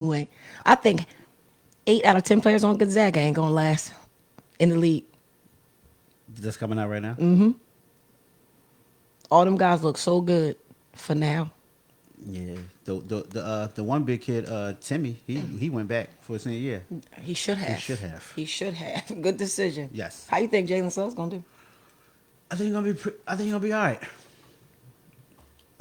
Anyway, I think 8 out of 10 players on Gonzaga ain't gonna last in the league. That's coming out right now. All them guys look so good for now. Yeah, the one big kid, Timmy, he went back for his senior year. He should He have. should have. He should have. Good decision. Yes, How you think Jalen Suggs gonna do? I think he's gonna be all right.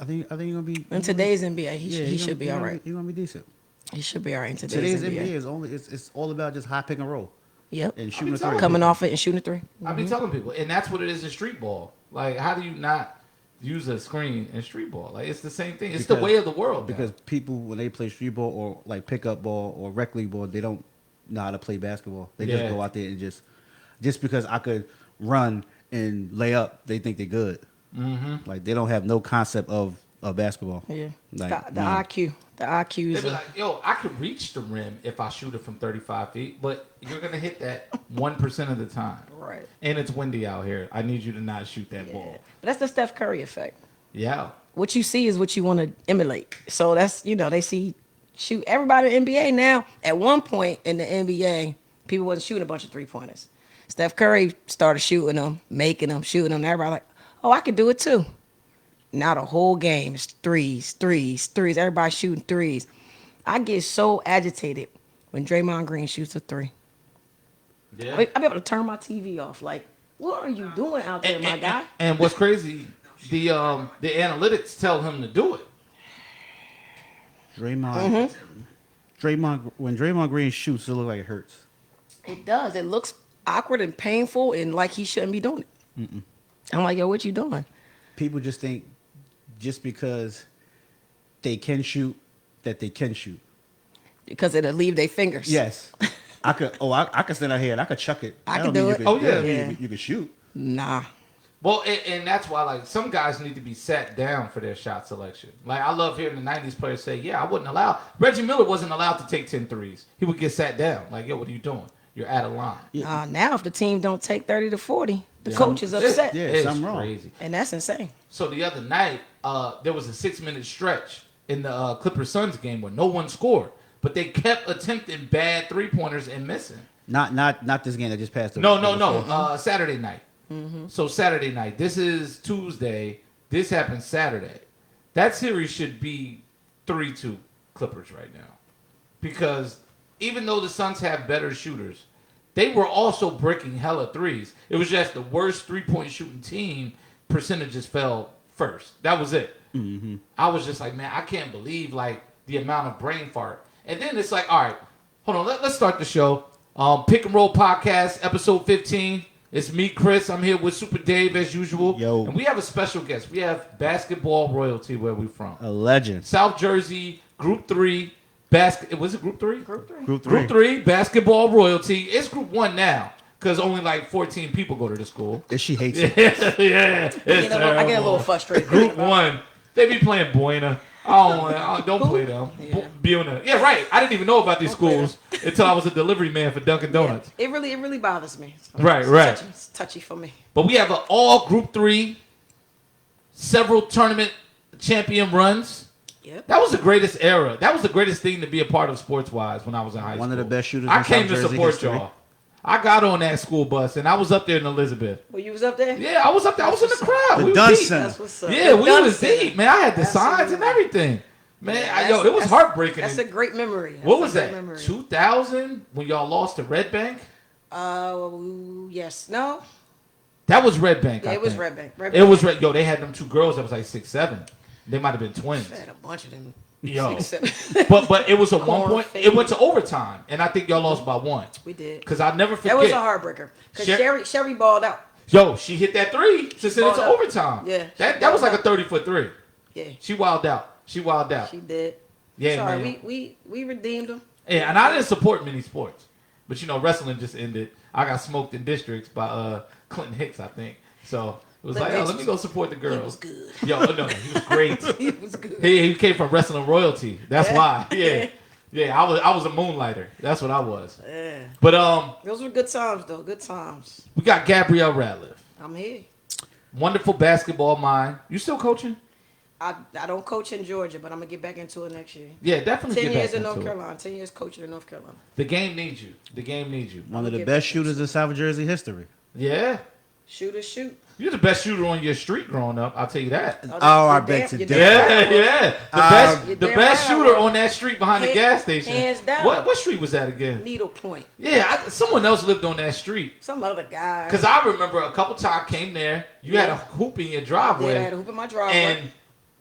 I think he's gonna be. In today's NBA, he should be all right. He's gonna be decent. He should be all right in today's Today's NBA NBA. is only it's all about just high pick and roll Yep. and I shooting be a three. telling Coming off it and shooting a three. I be telling people, and that's what it is in street ball. Like, how do you not use a screen in street ball? Like, it's the same thing. It's the way of the world. Because people, when they play street ball or like pickup ball or rec league ball, they don't know how to play basketball. They just Yeah. go out there and just because I could run and lay up, they think they're good. Mm-hmm. Like they don't have no concept of basketball. Yeah. Like The IQ. The IQ They is be like, yo, I could reach the rim if I shoot it from 35 feet, but you're going to hit that 1% of the time. right. And it's windy out here. I need you to not shoot that Yeah. ball. But that's the Steph Curry effect. Yeah. What you see is what you want to emulate. So that's, they see shoot everybody in the NBA now. At one point in the NBA, people wasn't shooting a bunch of 3-pointers. Steph Curry started shooting them, making them, shooting them. Everybody like, oh, I could do it too. Now the whole game is threes, threes, threes. Everybody shooting threes. I get so agitated when Draymond Green shoots a three. Yeah. I be able to turn my TV off. Like, what are you doing out there, my guy? And what's crazy, the analytics tell him to do it. Draymond, Draymond, when Draymond Green shoots, it looks like it hurts. It does. It looks awkward and painful and like he shouldn't be doing it. I'm like, yo, what you doing? People just think just because they can shoot that they can shoot. Because it'll leave their fingers. Yes, I could. Oh, I could stand out here and I could chuck it. I That could don't mean do you it. Oh, yeah. Yeah. you could shoot. Nah. Well, and that's why, like, some guys need to be sat down for their shot selection. Like, I love hearing the 90s players say, yeah, I wouldn't allow. Reggie Miller wasn't allowed to take 10 threes. He would get sat down. Like, yo, what are you doing? You're out of line. Now if the team don't take 30 to 40, the Yeah. coach is upset. Yeah, It's something wrong. crazy. And that's insane. So the other night, there was a 6-minute stretch in the Clippers Suns game where no one scored, but they kept attempting bad 3-pointers and missing. Not this game that just passed. No. Saturday night. So Saturday night. This is Tuesday. This happened Saturday. That series should be 3-2 Clippers right now, because even though the Suns have better shooters, they were also breaking hella threes. It was just the worst 3-point shooting team percentages fell first. That was it. I was just like, man, I can't believe like the amount of brain fart. And then it's like, all right, hold on, let's start the show. Pick and Roll Podcast, episode 15. It's me, Chris. I'm here with Super Dave as usual. Yo. And we have a special guest. We have basketball royalty where we from. A legend. South Jersey, Group 3, was it Group 3? Group 3. Group Group 3, basketball royalty. It's Group 1 now, because only like 14 people go to the school. And she hates it. Yeah, it's I get a little terrible. frustrated. Group 1, they be playing Buena. Don't play them. Yeah. Buena. Yeah, right. I didn't even know about these Don't play schools until I was a delivery man for Dunkin' Donuts. It really bothers me. Right, It's right. It's touchy for me. But we have an all Group 3, several tournament champion runs. Yep. That was the greatest era. That was the greatest thing to be a part of sports-wise when I was in high school. One of the best shooters I in came South to Jersey support history. y'all. I got on that school bus, and I was up there in Elizabeth. Well, you was up there? Yeah, I was up there. I was in the crowd. The We was Dunn deep. Center. That's what's up. Yeah, we Done was Center. deep, man. I had the signs and Absolutely. everything. Man, Yeah, it was that's- heartbreaking. That's a great memory. What That's was a great that? memory. 2000 when y'all lost to Red Bank? Yes. No? That was Red Bank. Yeah, I it was think. Red Bank. Red It Bank. was Red. Yo, they had them two girls that was like 6'7". They might have been twins. I had a bunch of them. Yo, 6'7". but it was a 1 point. Corn It went to overtime, and I think y'all lost by 1. We did. Cause I never forget. That was a heartbreaker. Because Sherry balled out. Yo, she hit that 3 to send it to Balled out. overtime. Yeah, that she that was balled like a 30-foot 3. Yeah, She wilded out. She wilded out. she did. Yeah, Sorry, man. we redeemed them. Yeah, and I didn't support many sports, but wrestling just ended. I got smoked in districts by Clinton Hicks, I think. So it was Clinton like, oh, Hicks let me go support the girls. He was good. Yo, no, he was great. He was good. He came from wrestling royalty. That's Yeah. why. Yeah. I was a moonlighter. That's what I was. Yeah. But Those were good times, though. Good times. we got Gabrielle Ratliff, I'm here. wonderful basketball mind. You still coaching? I don't coach in Georgia, but I'm gonna get back into it next year. Yeah, definitely 10 get years back in into North it. Carolina. 10 years coaching in North Carolina. The game needs you. The game needs you. One of the get best back shooters into in South Jersey history. Yeah. Shoot. You're the best shooter on your street growing up. I'll tell you that. Oh, I you're bet damn- you you're did. damn Yeah, right. yeah. You're The damn best right, shooter Will. on that street behind the Hands- gas station. hands down. What street was that again? Needle Point. Yeah, someone else lived on that street. Some other guy. Because I remember a couple times came there. You had a hoop in your driveway. Yeah, I had a hoop in my driveway. And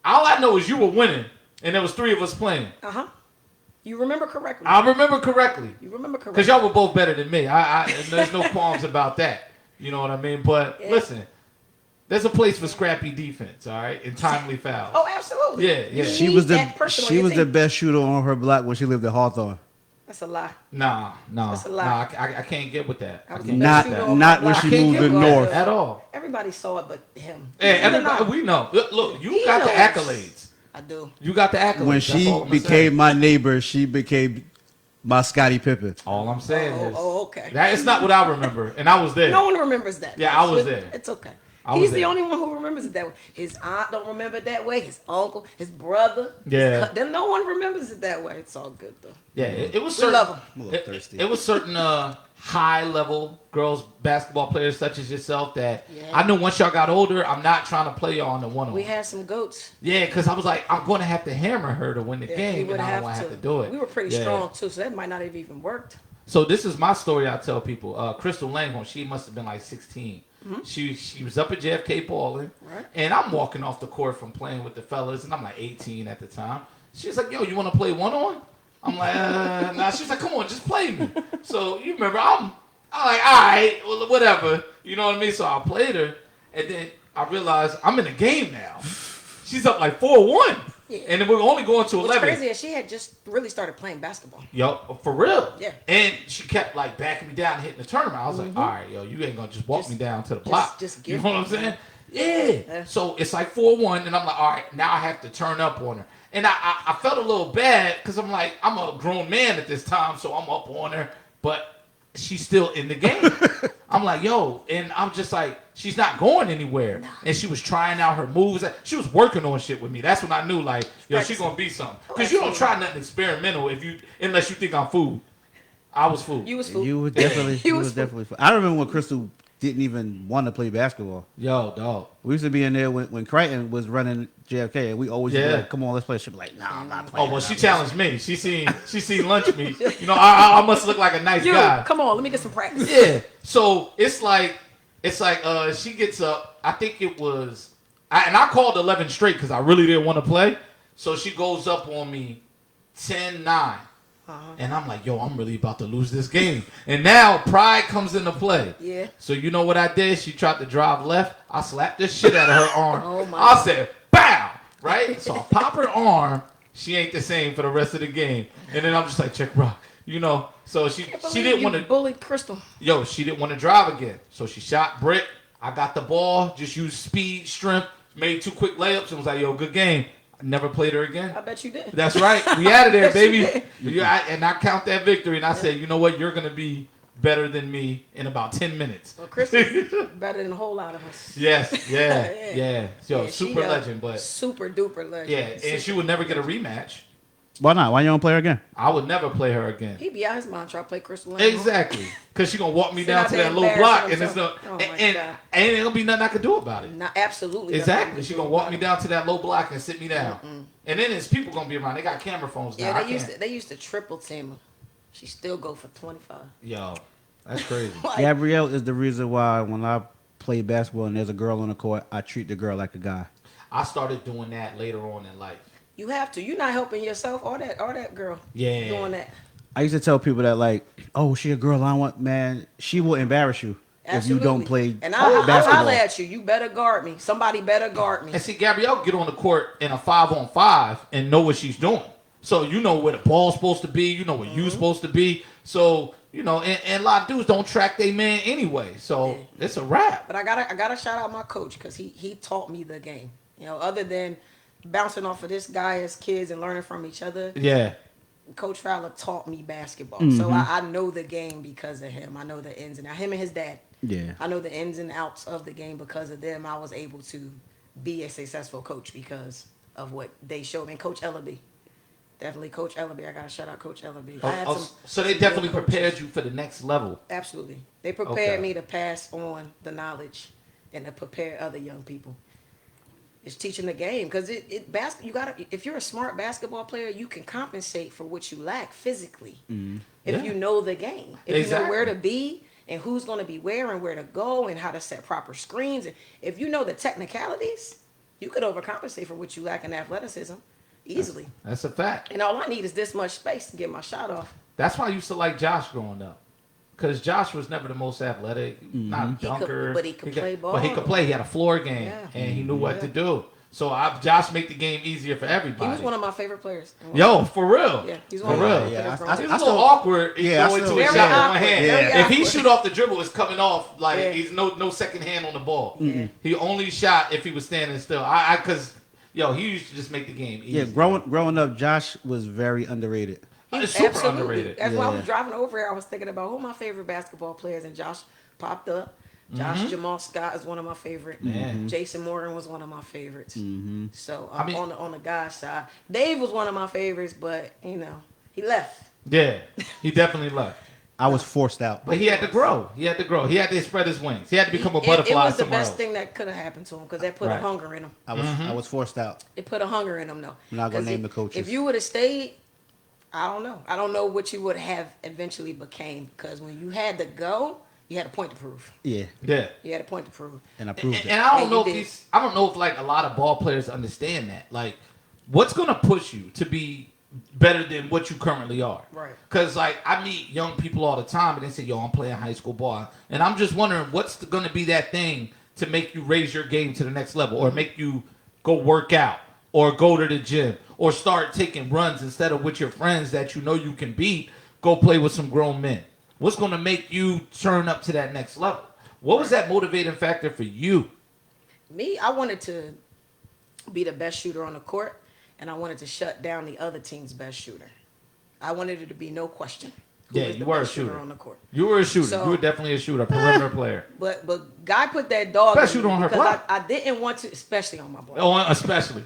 all I know is you were winning, and there was 3 of us playing. You remember correctly. I remember correctly. You remember Because correctly. y'all were both better than me. There's no qualms about that. You know what I mean? But Yeah. listen, there's a place for scrappy defense, all right, and timely fouls. Oh, absolutely. Yeah, yeah. You She need was that person on she your was the team. best shooter on her block when she lived at Hawthorne. That's a lie. Nah, That's a lie. I can't get with that. I I was can't the Not best shooter get on not my when block. she I can't moved get to with that North. at all. Everybody saw it but him. Hey, Even everybody, though- we know. Look, you He got the knows. accolades. I do. You got the accolades. When That's she all I'm became saying. my neighbor, she became my Scottie Pippen. All I'm saying is, Okay. that is not what I remember, and I was there. No one remembers that. Yeah, I was But there. It's okay. I was He's the there. only one who remembers it that way. His aunt don't remember it that way. His uncle, his brother. Yeah. Then no one remembers it that way. It's all good though. Yeah, it was We certain. love 'em. I'm a little thirsty. It was certain high level girls basketball players such as yourself that Yeah. I knew once y'all got older, I'm not trying to play y'all on the one on. We had some goats. Yeah, because I was like, I'm going to have to hammer her to win the Yeah, we game, would and I don't want to have to do it. We were pretty Yeah. strong too, so that might not have even worked. So this is my story. I tell people. Crystal Langhorne, she must have been like 16. She was up at JFK balling, Right. and I'm walking off the court from playing with the fellas, and I'm like 18 at the time. She's like, "Yo, you want to play one on?" I'm like, "Nah." She's like, "Come on, just play me." So you remember, I'm like, "All right, well, whatever." You know what I mean? So I played her, and then I realized I'm in the game now. She's up like 4-1, Yeah. and then we're only going to What's 11. crazy is she had just really started playing basketball. Yo, for real. Yeah. And she kept like backing me down and hitting the tournament. I was like, all right, yo, you ain't gonna just walk Just- me down to the block. just you give know what I'm me, saying? man. Yeah. Yeah. So it's like 4-1, and I'm like, all right, now I have to turn up on her. And I felt a little bad because I'm like, I'm a grown man at this time, so I'm up on her, but she's still in the game. I'm like, yo, and I'm just like, she's not going anywhere. And she was trying out her moves. She was working on shit with me. That's when I knew, like, yo, she's gonna be something. Because you don't try nothing experimental unless you think I'm food. I was food. You was fool. You were definitely You you was was definitely. I remember when Crystal didn't even want to play basketball. Yo, dog. We used to be in there when Crichton was running JFK, and we always used to be Yeah. like, "Come on, let's play." She'd be like, "Nah, I'm not Oh playing." well, she challenged me. She seen lunch meat. You know, I must look like a nice You, guy. come on, let me get some practice. Yeah. So it's like she gets up. I think it was, and I called 11 straight because I really didn't want to play. So she goes up on me 10-9. And I'm like, yo, I'm really about to lose this game. And now pride comes into play. Yeah. So you know what I did? She tried to drive left. I slapped the shit out of her arm. Oh, my I God. said, bow! Right? So I pop her arm. She ain't the same for the rest of the game. And then I'm just like, check rock. You know, so she didn't want to. bullied Crystal. Yo, she didn't want to drive again. So she shot brick. I got the ball, just used speed, strength, made 2 quick layups, and was like, yo, good game. I never played her again. I bet you did. That's right. We out of there, Yes, you baby. did. And I count that victory, and I said, you know what? You're going to be better than me in about 10 minutes. Well, Crystal's better than a whole lot of us. Yes, yeah. Yo, Yeah, she super a legend, but super duper legend. yeah, and she would never get a rematch. Why not? Why you don't play her again? I would never play her again. He be out his mind trying to play Crystal. Lane. Exactly. Because she's going to walk me Sit down out to there that low embarrassing block, and it's no, himself. Oh, my and God. ain't going to be nothing I can do about it. Not absolutely. Exactly. She's going to walk me down. down to that low block and sit me down. And then there's people going to be around. They got camera phones now. Yeah, I they used can't- to. They used to triple team her. She still go for 25. Yo, that's crazy. Like, Gabrielle is the reason why when I play basketball and there's a girl on the court, I treat the girl like a guy. I started doing that later on in life. you have to. You're not helping yourself or that girl. Yeah. Doing that. I used to tell people that like, "Oh, she a girl. I want man. She will embarrass you if you don't play And I'll basketball." holler at you. You better guard me. Somebody better guard me. And see, Gabrielle get on the court in a 5-on-5 and know what she's doing. So you know where the ball's supposed to be. You know where you're supposed to be. So, you know, and a lot of dudes don't track their man anyway. So it's a wrap. But I gotta shout out my coach because he taught me the game. You know, other than bouncing off of this guy as kids and learning from each other, Yeah. Coach Fowler taught me basketball. Mm-hmm. So I know the game because of him. I know the ins and outs. Him and his dad. Yeah. I know the ins and outs of the game because of them. I was able to be a successful coach because of what they showed me. And Coach Ellaby. Definitely Coach Ellaby. I got to shout out Coach Ellaby. Oh, I had some so they good definitely coaches. prepared you for the next level. Absolutely. They prepared Okay. me to pass on the knowledge and to prepare other young people. It's teaching the game because you gotta, if you're a smart basketball player, you can compensate for what you lack physically. If Yeah. you know the game, if you know Exactly. where to be and who's going to be where and where to go and how to set proper screens, and if you know the technicalities, you could overcompensate for what you lack in athleticism easily. That's a fact. And all I need is this much space to get my shot off. That's why I used to like Josh growing up. Because Josh was never the most athletic, not a He could- dunker. but he could play But he ball. could play. He had a floor game, Yeah. and he knew what to Yeah. do. So Josh make the game easier for He everybody. was one of my favorite players. Yo, for real. Yeah, he's For one of my real. favorite Yeah, players. I It's a still- little awkward. Yeah, I going still- to a Very shot with one awkward, hand. very If he awkward. shoot off the dribble, it's coming off like Yeah. he's no second hand on the ball. Yeah. He only shot if he was standing still. Because he used to just make the game easy. Yeah, growing up, Josh was very underrated. He's super Absolutely. underrated. That's why I Yeah. was driving over here. I was thinking about who my favorite basketball players, and Josh popped up. Josh Jamal Scott is one of my favorite. Man. Jason Morgan was one of my favorites. So I mean- on the guy's side, Dave was one of my favorites, but he left. Yeah, he definitely left. I was forced out. But he had to grow. He had to grow. He had to spread his wings. He had to become a It butterfly was the somewhere best else. thing that could have happened to him because that put Right. a hunger in him. I was forced out. It put a hunger in him, though. I'm not gonna 'Cause name the coaches. If you would have stayed, I don't know. I don't know what you would have eventually became because when you had to go, you had a point to prove. Yeah, Yeah. You had a point to prove. and I And, proved it. and I don't And know you if did. I don't know if like a lot of ball players understand that. Like, what's gonna push you to be better than what you currently are? Right. Because like I meet young people all the time, and they say, "Yo, I'm playing high school ball," and I'm just wondering what's gonna be that thing to make you raise your game to the next level, or make you go work out, or go to the gym, or start taking runs instead of with your friends that you know you can beat. Go play with some grown men. What's going to make you turn up to that next level? What was that motivating factor for you? Me, I wanted to be the best shooter on the court, and I wanted to shut down the other team's best shooter. I wanted it to be no question. Who Yeah, is you the were a best shooter. on the court. You were a shooter. So- You were definitely a shooter, a perimeter player. But Guy put that dog Best in me shooter on her because block. I didn't want to, especially on my block. Oh, especially.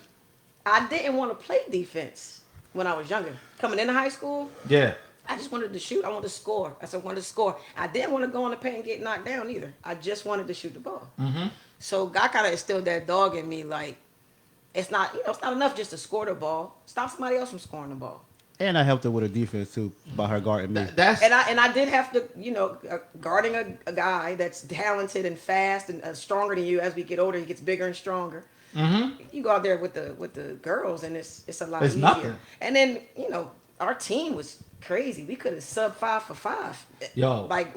I didn't want to play defense when I was younger. Coming into high school, Yeah. I just wanted to shoot. I wanted to score. I said I wanted to score. I didn't want to go in the paint and get knocked down either. I just wanted to shoot the ball. So God kind of instilled that dog in me. Like it's not enough just to score the ball. Stop somebody else from scoring the ball. And I helped her with a defense too by her guarding me. That's And I did have to, guarding a guy that's talented and fast and stronger than you. As we get older, he gets bigger and stronger. You go out there with the girls, and it's a lot It's easier. nothing. And then our team was crazy. We could have sub 5 for 5. Yo. like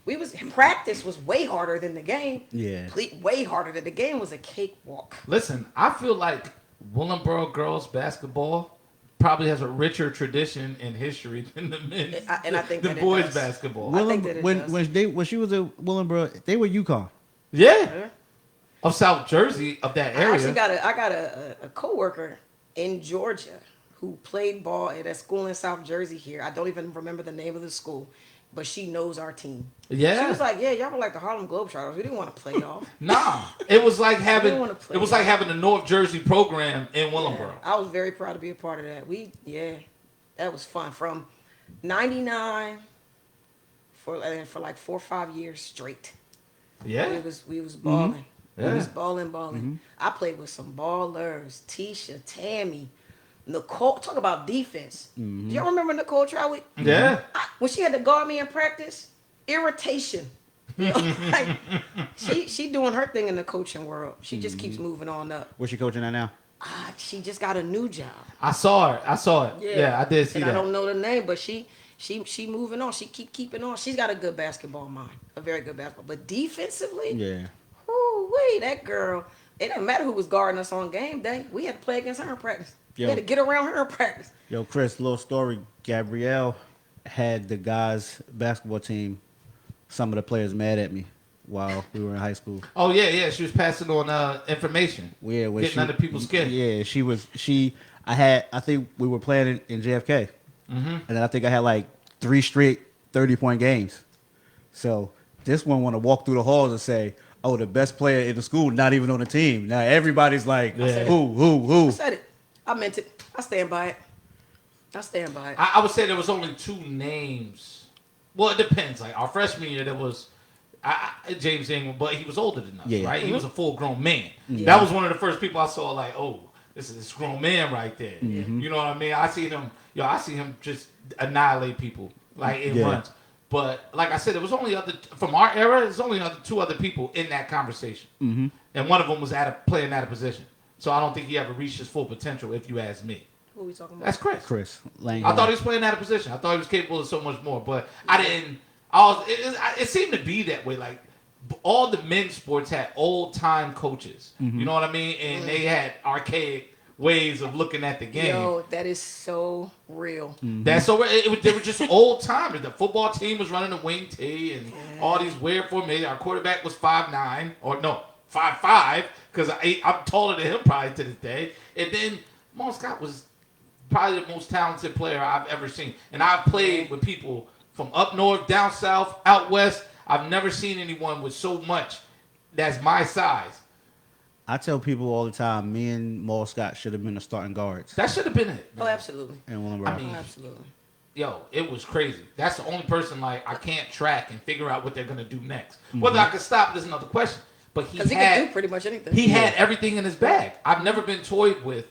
we was practice was way harder than the game. Yeah. Way harder than the game was a cakewalk. Listen, I feel like Willingboro girls basketball probably has a richer tradition and history than the men's And I think than that it boys does. basketball. I think that it does. when she was at Willingboro, they were UConn. Yeah. Of South Jersey, of that I actually area. I got a coworker in Georgia who played ball at a school in South Jersey here. I don't even remember the name of the school, but she knows our team. Yeah. She was like, "Yeah, y'all were like the Harlem Globetrotters. We didn't want to play off." Nah, it was like having wanna play it was that. like having a North Jersey program in Willingboro. I was very proud to be a part of that. That was fun. From '99 for like 4 or 5 years straight. Yeah, We was balling. We Yeah. was balling. I played with some ballers. Tisha, Tammy, Nicole. Talk about defense. Do y'all remember Nicole Trowick? yeah. When she had to guard me in practice, irritation. Like, she doing her thing in the coaching world. She just keeps moving on up. Where's she coaching at now? She just got a new job. I saw it. Yeah, I did see and that. I don't know the name, but she moving on. She keeping on. She's got a good basketball mind, a very good basketball. But defensively, Yeah. that girl. It didn't matter who was guarding us on game day. We had to play against her in practice. Yo. We had to get around her in practice. Yo, Chris, little story. Gabrielle had the guys' basketball team, some of the players mad at me while we were in high school. Oh yeah. She was passing on information. Yeah, when Getting under people's skin. Yeah, I think we were playing in JFK. And then I think I had like 3 straight 30-point games. So this one want to walk through the halls and say, oh, the best player in the school, not even on the team. Now everybody's like, Yeah. who? I said it. I meant it. I stand by it. I stand by it. I would say there was only 2 names. Well, it depends. Like our freshman year, there was James Ingram, but he was older than us, Yeah. right? He was a full-grown man. Yeah. That was one of the first people I saw. Like, oh, this is this grown man right there. You know what I mean? I see him just annihilate people like in Yeah. runs. But like I said, it was only from our era. There's only 2 other people in that conversation, and one of them was playing at a position. So I don't think he ever reached his full potential, if you ask me. Who are we talking about? That's Chris. Chris Lang. I thought he was playing out of position. I thought he was capable of so much more, but I didn't. It seemed to be that way. Like all the men's sports had old time coaches. You know what I mean? And they had archaic ways of looking at the game. Yo, that is so real. That's so they were just old timers. The football team was running a wing tee and all these weird formations. Our quarterback was 5'9" or no 5'5" because I'm taller than him probably to this day. And then Mon Scott was probably the most talented player I've ever seen. And I've played with people from up north, down south, out west. I've never seen anyone with so much that's my size. I tell people all the time, me and Maul Scott should have been the starting guards. That should have been it. Oh, absolutely. And Willem I mean, Oh, absolutely. Yo, it was crazy. That's the only person like I can't track and figure out what they're gonna do next. Whether I could stop is another question. But Because he can do pretty much anything. he had everything in his bag. I've never been toyed with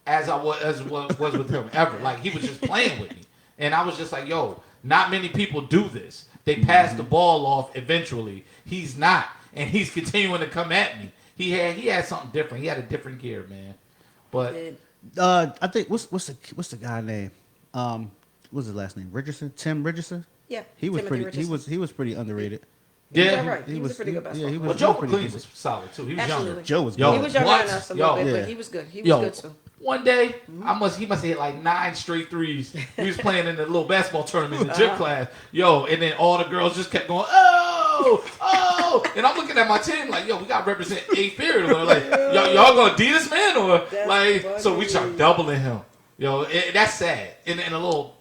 as I was with him ever. Like he was just playing with me, and I was just like, yo, not many people do this. They pass the ball off eventually. He's not, and he's continuing to come at me. He had something different. He had a different gear, man. But I think what's the guy name? What's his last name? Richardson? Tim Richardson? Yeah. He was Timothy pretty. Richardson. He was pretty underrated. yeah, Right. He was a pretty good basketball he player. well, was Joe pretty McLean decent. was solid too. He was Absolutely. younger. Joe was Yo, good. He was younger what? than us a Yo. little bit, Yeah. but he was good. He was good too. One day, he must have hit like 9 straight threes. He was playing in the little basketball tournament in the gym class. Yo, and then all the girls just kept going, oh, and I'm looking at my team like, yo, we got to represent 8th period. Or like, y'all gonna D this man? Or That's like, so funny. we start doubling him. Yo, that's sad. In a little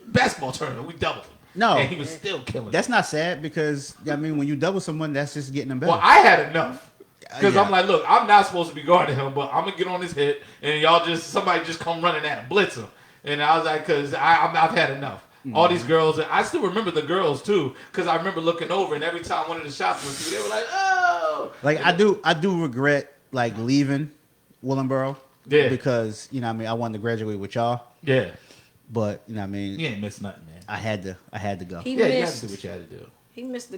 basketball tournament, we doubled him. No. And he was still killing. That's not sad because I mean, when you double someone, that's just getting them better. Well, I had enough. Because Yeah. I'm like, look, I'm not supposed to be guarding him, but I'm going to get on his hit, and somebody just come running at him, blitz him. And I was like, because I've had enough. All these girls, I still remember the girls, too, because I remember looking over, and every time one of the shots went through, they were like, oh. Like I do regret like leaving Willenboro. Yeah. Because you know what I mean I wanted to graduate with y'all, Yeah. but you know what I mean You ain't missed nothing, man. I had to go. He Yeah, you had missed. to do what you had to do. He missed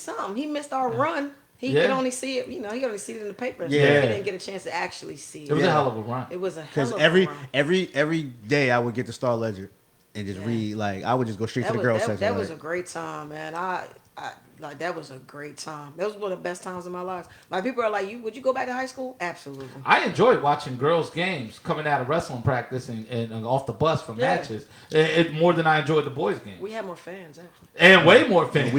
something. He missed our run. He Yeah. could only see it. He could only see it in the paper. Yeah. He didn't get a chance to actually see it. It was a Yeah. hell of a run. It was a hell Because of every a run. every day I would get the Star Ledger and just Yeah. read like I would just go straight to the was, girls that, section. that like, was a great time, man. I like that was a great time. That was one of the best times of my life. Like people are like, would you go back to high school? Absolutely. I enjoyed watching girls' games coming out of wrestling practice and off the bus from Yeah. matches. It more than I enjoyed the boys' games. We had more fans, actually. And way more fans.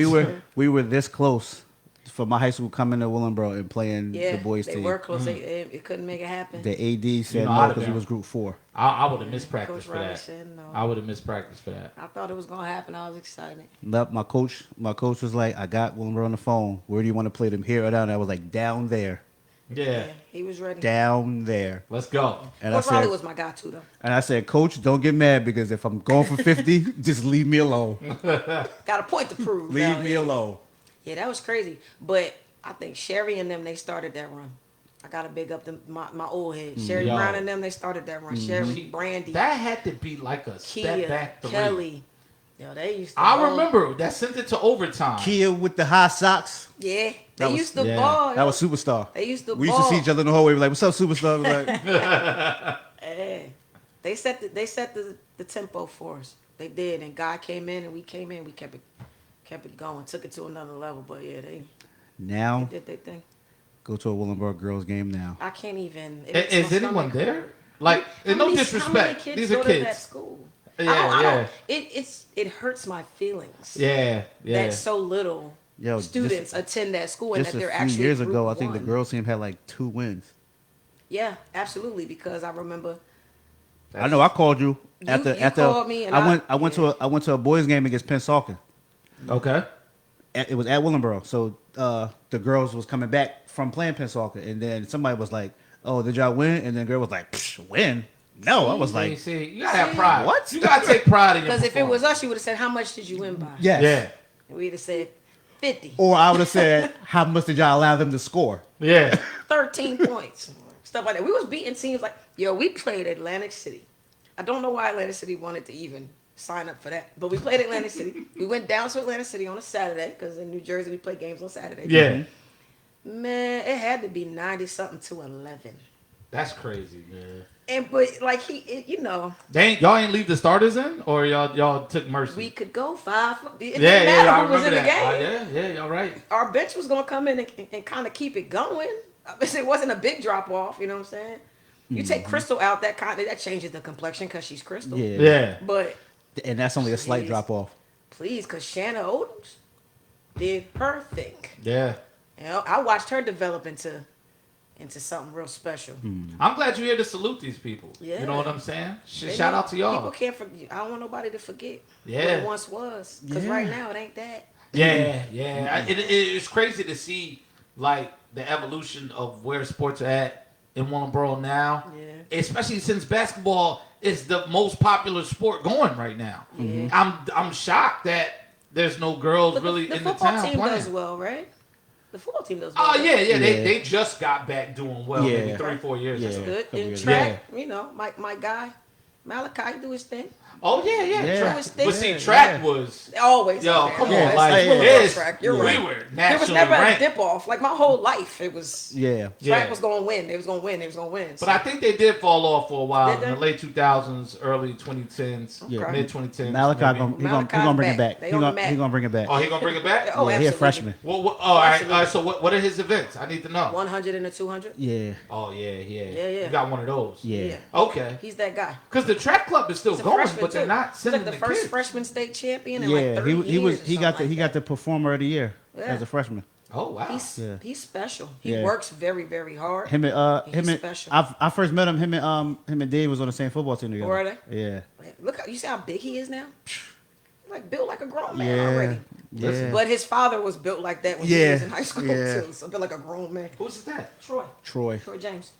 we were this close for my high school coming to Willenboro and playing Yeah, the boys they team. were close. It couldn't make it happen. The AD said know, no I'd have because he been- was group 4. I would have missed practice Coach for Riley that. said no. I would have missed practice for that. I thought it was gonna happen. I was excited. My coach was like, I got Willenboro on the phone. Where do you want to play them, here or down? I was like, down there, Yeah. He was ready. down there. Let's go. And Coach I Riley said, was my guy too, though. Coach, don't get mad because if I'm going for 50, just leave me alone. Got a point to prove. Leave down me there. alone. Yeah, that was crazy. But I think Sherry and them, they started that run. I gotta big up my old head. Sherry Yo. Brown and them, they started that run. Sherry, Brandy, That had to be like a step Kia, back three. Kelly. Yo, they used to I ball. remember that sent it to overtime. Kia with the high socks. Yeah, That they was- used to yeah. ball. That was superstar. They used to We used to ball. see each other in the hallway. We're like, "What's up, superstar?" We're like, Hey, they set the tempo for us. They did, and God came in, and we came in. We kept it going, took it to another level. But yeah, they now did their thing. go to a Willenboro girls game now. I can't even. Is anyone there? Like, and no How many disrespect. kids These go are to that kids. school? Yeah, I yeah. don't, it hurts my feelings. Yeah, yeah. That so little Yo, students attend that school and Just that a they're few actually years Group ago, I think the one. girls team had like 2 wins. Yeah, absolutely. Because I remember. I know. I called you after you called me and I went to a boys game against Pennsauken. Okay. It was at Willenboro, so the girls was coming back from playing Pennsauken, and then somebody was like, "Oh, did y'all win?" And then girl was like, "Psh, "Win? No." I was See, like, see, you gotta have pride. What? You gotta take pride in your Because if it was performance. us, you would have said, "How much did you win by?" "Yes." Yeah, We'd have said 50, Or I would have said, "How much did y'all allow them to score?" yeah. 13 points, stuff like that. We was beating teams like, yo, we played Atlantic City. I don't know why Atlantic City wanted to even sign up for that, but we played Atlantic City. We went down to Atlantic City on a Saturday because in New Jersey we play games on Saturday. Yeah. Man, it had to be 90 something to 11. That's crazy, man. And but like Y'all ain't leave the starters in, or y'all took mercy. we could go 5. It yeah, didn't yeah, matter I who was remember in the that. game. Yeah, y'all right. Our bench was gonna come in and kind of keep it going. It wasn't a big drop off, you know what I'm saying? You take Crystal out, that changes the complexion because she's Crystal. Yeah. Yeah. But And that's only a slight Jeez. drop off. please, because Shanna Odoms did her thing. Yeah. You know, I watched her develop into something real special. I'm glad you're here to salute these people. Yeah. You know what I'm saying? They Shout don't- out to y'all. People can't forget. I don't want nobody to forget what Yeah. it once was. Because Yeah. right now it ain't that. Yeah, yeah. It's crazy to see like the evolution of where sports are at in Wallenboro now. Yeah. Especially since basketball is the most popular sport going right now. Yeah. I'm shocked that there's no girls But really the in the football town team playing. does well, right? The football team does well. Oh yeah, yeah. Yeah. They just got back doing well maybe Yeah. 3-4 years Yeah. ago. Good. Couple In years track, my guy, Malachi do his thing. Oh yeah, yeah. Yeah. Track. Do his thing. But see, track Yeah. was Always. yo, up there. come Yeah, on, like it's full of this. track. You're we right. were There was nationally never a ranked. dip off. Like my whole life, it was Yeah. track Yeah. was going to win. They was going to win. They was going to win. But I think they did fall off for a while Did in the they? late 2000s, early 2010s, Yeah. mid 2010s. Malachi maybe. gonna bring it back. They He on the gonna mat. he gonna bring it back. Oh, he gonna bring it back? Oh, Yeah, he a absolutely. freshman. Well, all right. Absolutely. So what are his events? I need to know. 100 and a 200. Yeah. Oh yeah, yeah. Yeah, yeah. You got one of those. Yeah. Okay. He's that guy. Because the track club is still He's a going, freshman but they're too. not He's sending like the the first kids. freshman state champion in Yeah. like 30 He was years he or got something the like that. performer of the year Yeah. as a freshman. Oh wow. He's Yeah. special. He Yeah. works very, very hard. Him He's and special. I first met him. Him and Dave was on the same football team together. Were they? Yeah. Look, you see how big he is now? Like built like a grown man Yeah. already. Yeah. But his father was built like that when he Yeah. was in high school Yeah. too. So built like a grown man. Who's that? Troy. Troy. Troy James.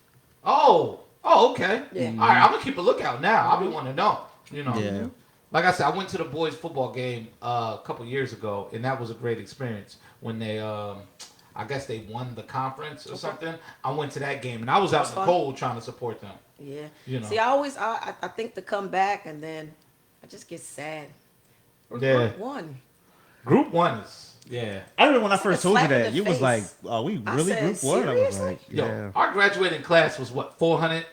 Oh, okay. Yeah. All right, I'm gonna keep a lookout now. I'll be wanting to know. You know. Yeah. Like I said, I went to the boys' football game a couple years ago, and that was a great experience. When they, I guess they won the conference or something. I went to that game, and I was out in the fun. cold trying to support them. Yeah. You know. See, I think to come back and then I just get sad. We're Yeah. group one. Group 1 is I remember when I It's first like a told you slap in that, the you was face. like, "Are we I really said, group one?" I was seriously? like, yo. "Yeah." Our graduating class was what 400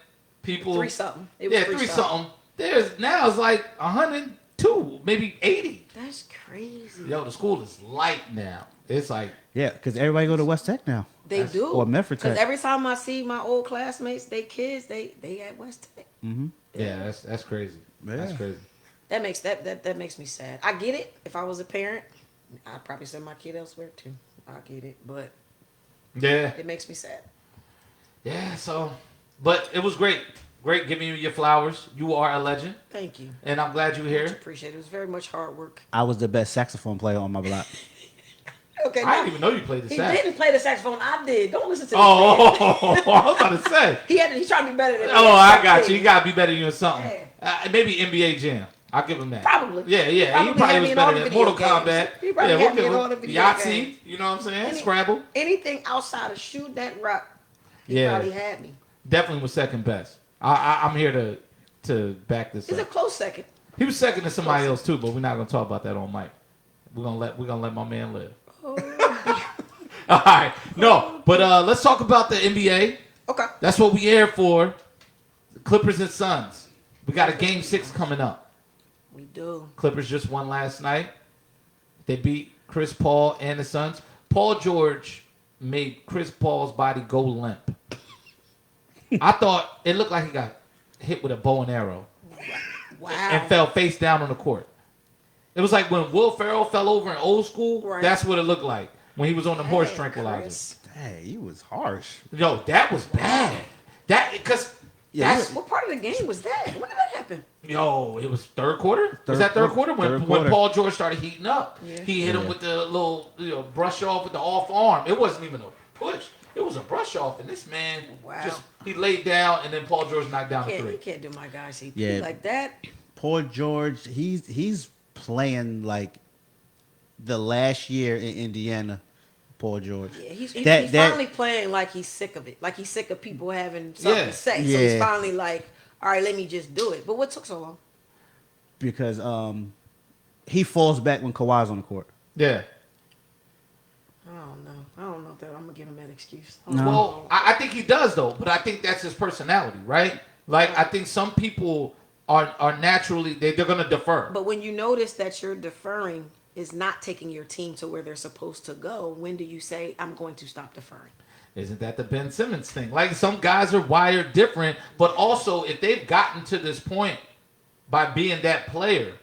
people. 3 something. It was Yeah, 3 something. There's now it's like 102, maybe 80. That's crazy. Yo, the school is light now. It's like Yeah, because everybody go to West Tech now. They do. Or Medford Because Tech. every time I see my old classmates, they kids, they at West Tech. yeah, that's crazy. That's Yeah. crazy. That makes me sad. I get it. If I was a parent, I'd probably send my kid elsewhere too. I get it, but Yeah. it makes me sad. Yeah, so, but it was great. Great giving you your flowers. You are a legend, Thank you. and I'm glad you're Much here. appreciate it. It was very much hard work. I was the best saxophone player on my block. Okay, I now, didn't even know you played the he sax. didn't play the saxophone. I did. Don't listen to this. Oh, I was about to say. He's trying to be better than me. Oh, I got you. You got to be better than you or something. Yeah. Maybe NBA Jam. I'll give him that. Probably. Yeah, yeah. Probably He probably had me was in all better the than video Mortal games. Kombat. He probably Yeah, had me we'll in give all the him video Yahtzee. games. You know what I'm saying? Any- Scrabble. Anything outside of shoot that rock, he Yeah. probably had me. Definitely was second best. I'm here to back this He's a up. close second. He was second to somebody else too, but we're not gonna talk about that on mic. We're gonna let my man live. All right, no, but let's talk about the NBA. Okay. That's what we here for. The Clippers and Suns. We got a game 6 coming up. We do. Clippers just won last night. They beat Chris Paul and the Suns. Paul George made Chris Paul's body go limp. I thought it looked like he got hit with a bow and arrow Wow. and fell face down on the court. It was like when Will Ferrell fell over in Old School. Right. That's what it looked like when he was on the horse Hey, tranquilizer. Chris. Hey, he was harsh. Yo, that was bad. That because Yeah, that's What part of the game was that? When did that happen? yo. It was third quarter. Was Third that third quarter. quarter when Third when quarter. Paul George started heating up? Yeah. He hit him Yeah. with the little brush off with the off arm. It wasn't even a push. It was a brush off, and this man Wow. just he laid down, and then Paul George knocked down a You three. can't do my guy CP Yeah. like that. Paul George, he's playing like the last year in Indiana. Paul George. Yeah, he's That- finally playing like he's sick of it. Like he's sick of people having something Yeah. to say. So he's Yeah. finally like, all right, let me just do it. But what took so long? Because he falls back when Kawhi's on the court. Yeah. I don't know. I don't know if that I'm gonna give him that excuse. No. Well, I think he does though, but I think that's his personality, right? Like I think some people are naturally they're gonna defer. But when you notice that you're deferring is not taking your team to where they're supposed to go, when do you say I'm going to stop deferring? Isn't that the Ben Simmons thing? Like some guys are wired different, but also if they've gotten to this point by being that player,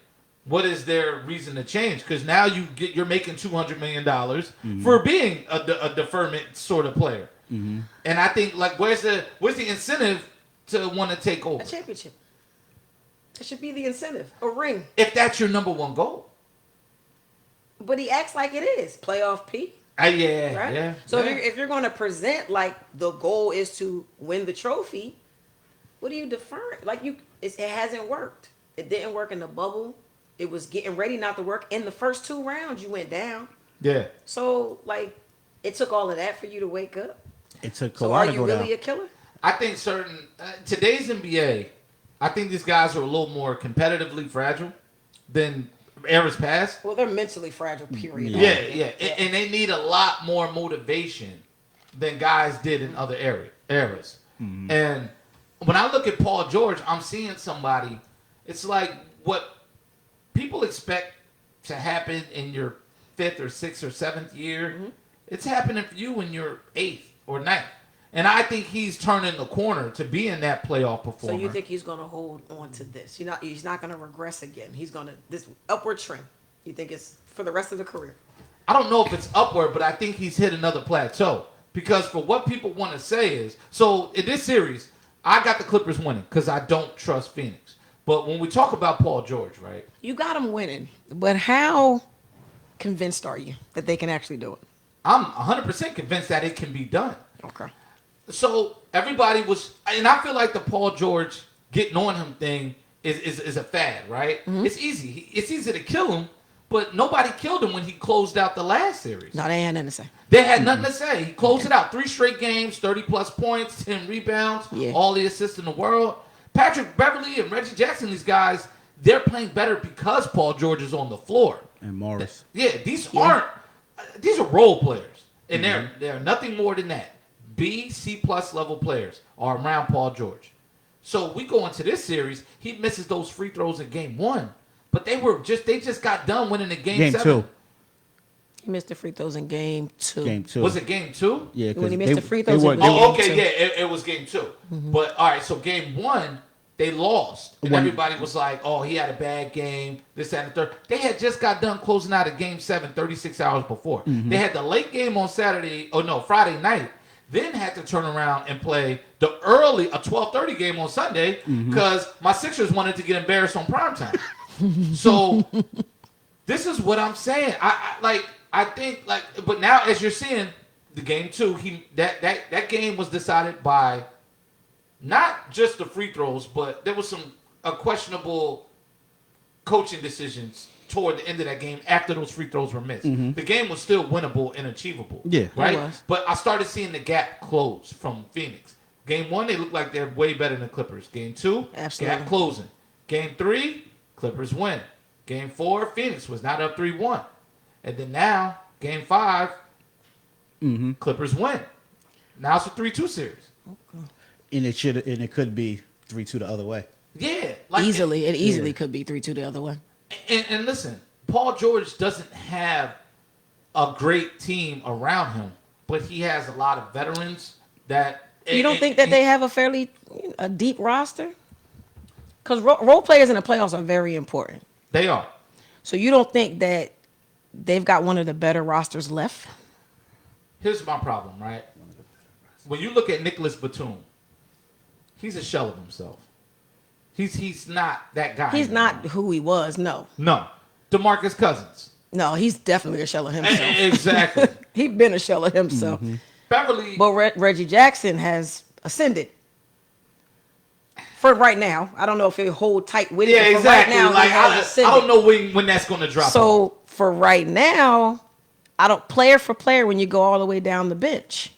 what is their reason to change? Because now you're making $200 million for being a deferment sort of player. And I think like where's the incentive to want to take over A championship. It should be the incentive. A ring. if that's your number one goal? But he acts like it is. Playoff P. Yeah, Right? yeah. So yeah. if you're going to present like the goal is to win the trophy, what are you deferring? Like it hasn't worked. It didn't work in the bubble. It was getting ready not to work. In the first 2 rounds, you went down. yeah. So like, it took all of that for you to wake up. It took So are Kawhi to you go really down. a killer? I think today's NBA, I think these guys are a little more competitively fragile than eras past. Well, they're mentally fragile. Period. Yeah. And they need a lot more motivation than guys did in other eras. And when I look at Paul George, I'm seeing somebody. It's like what people expect to happen in your 5th or 6th or 7th year. It's happening for you in your 8th or 9th. And I think he's turning the corner to being that playoff So performer. you think he's going to hold on to this? He's not going to regress again. He's going to this upward trend. You think it's for the rest of the career? I don't know if it's upward, but I think he's hit another plateau. Because for what people want to say is, so in this series, I got the Clippers winning because I don't trust Phoenix. But when we talk about Paul George, right? You got him winning, but how convinced are you that they can actually do it? I'm 100% convinced that it can be done. Okay. So everybody was, and I feel like the Paul George getting on him thing is a fad, right? It's easy. It's easy to kill him, but nobody killed him when he closed out the last series. No, they had nothing to say. They had nothing to say. He closed it out. 3 straight games, 30-plus points, 10 rebounds, Yeah. all the assists in the world. Patrick Beverly and Reggie Jackson, these guys, they're playing better because Paul George is on the floor. And Morris. Yeah, these are role players, and they're nothing more than that. B, C+ level players are around Paul George. So we go into this series. He misses those free throws in game 1, but they just got done winning the game 7. 2. He missed the free throws in game 2. Game 2. Was it game 2? Yeah, When he 'cause missed the free throws, it was- Oh, Game okay, 2. yeah, it was game 2. But all right, so game 1 they lost, and everybody was like, "Oh, he had a bad game." This, that, and the third. They had just got done closing out of game 7 36 hours before. They had the late game on Friday night. Then had to turn around and play a 12:30 game on Sunday because my Sixers wanted to get embarrassed on primetime. So this is what I'm saying. I think but now as you're seeing the game 2, that game was decided by not just the free throws, but there was some questionable coaching decisions toward the end of that game after those free throws were missed. The game was still winnable and achievable. Yeah. Right? It was. But I started seeing the gap close from Phoenix. Game 1, they look like they're way better than the Clippers. Game 2, Absolutely. gap closing. Game 3, Clippers win. Game 4, Phoenix was not up 3-1. And then now, game 5, Clippers win. Now it's a 3-2 series. And it could be 3-2 the other way. Yeah. It easily could be 3-2 the other way. And listen, Paul George doesn't have a great team around him, but he has a lot of veterans that. You don't think that they have a deep roster? Because role players in the playoffs are very important. They are. So you don't think that they've got one of the better rosters left? Here's my problem, right? When you look at Nicholas Batum, he's a shell of himself. He's not that guy. He's anymore. not who he was. No. DeMarcus Cousins. No, he's definitely a shell of himself. Exactly. He's been a shell of himself. Beverly. But Reggie Jackson has ascended. For right now, I don't know if it hold tight with it. Yeah, but for exactly. Right now, Like he has I ascended. don't know when that's going to drop. off. So for right now, I don't player for player when you go all the way down the bench.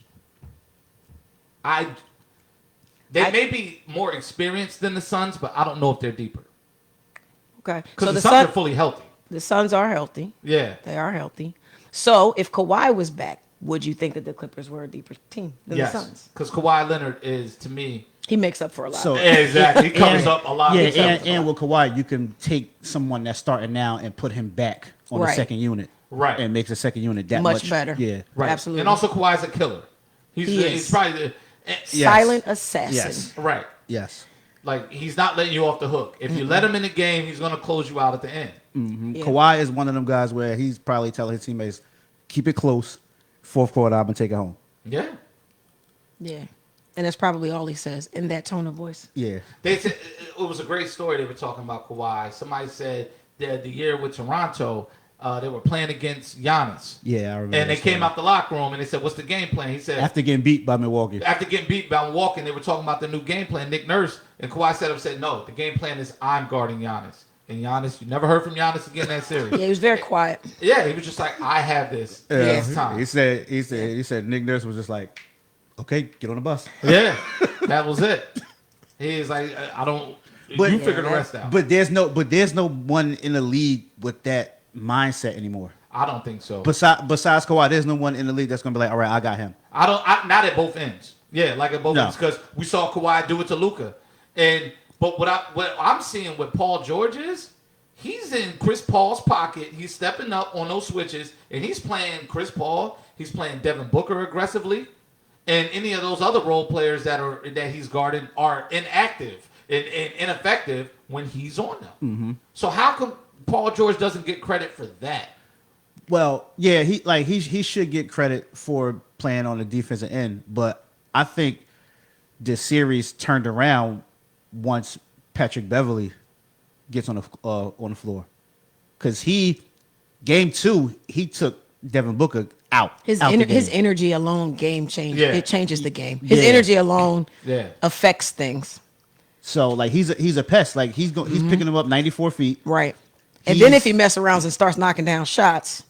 They may be more experienced than the Suns, but I don't know if they're deeper Okay, because the Suns are fully healthy. the Suns are healthy. Yeah, They are healthy. So if Kawhi was back, would you think that the Clippers were a deeper team than yes, the Suns? because Kawhi Leonard is to me. He makes up for a lot. So Exactly. He covers and- up a lot. Yeah, of stuff. and with Kawhi, you can take someone that's starting now and put him back on the Right. second unit, Right. and makes the second unit that Much better. Yeah, Right. Absolutely. And also Kawhi's a killer. He He's is. probably the Yes. Silent assassin. Yes. right. yes. Like he's not letting you off the hook. If you let him in the game, he's gonna close you out at the end. Yeah. Kawhi is one of them guys where he's probably telling his teammates, "Keep it close. Fourth quarter, I'm gonna take it home." Yeah. Yeah. And that's probably all he says in that tone of voice. Yeah, They said it was a great story. They were talking about Kawhi. Somebody said that the year with Toronto, they were playing against Giannis, yeah, I remember. and they that came story. out the locker room and they said, "What's the game plan?" He said, after getting beat by Milwaukee. after getting beat by Milwaukee, they were talking about the new game plan. Nick Nurse and Kawhi said, "No, the game plan is I'm guarding Giannis." And Giannis, you never heard from Giannis again that series. Yeah, he was very quiet. Yeah, he was just like, "I have this this time." He said Nick Nurse was just like, "Okay, get on the bus." Yeah, that was it. He's like, I don't. But- You figure the rest out. But there's no one in the league with that mindset anymore. I don't think so. Besides Kawhi, there's no one in the league that's gonna be like, "All right, I got him." Not at both ends. Yeah, like at both No. ends, because we saw Kawhi do it to Luka, but what I'm seeing with Paul George is he's in Chris Paul's pocket. He's stepping up on those switches, and he's playing Chris Paul. He's playing Devin Booker aggressively, and any of those other role players that he's guarding are inactive and ineffective when he's on them. Mm-hmm. So how come Paul George doesn't get credit for that? Well, yeah, he should get credit for playing on the defensive end, but I think the series turned around once Patrick Beverly gets on the floor, because game 2 he took Devin Booker out. His out the game. his energy alone game changes. Yeah. It changes the game. His Yeah. energy alone Yeah. affects things. So like he's a pest. Like he's picking him up 94 feet. Right. And then He's- if he mess around and starts knocking down shots,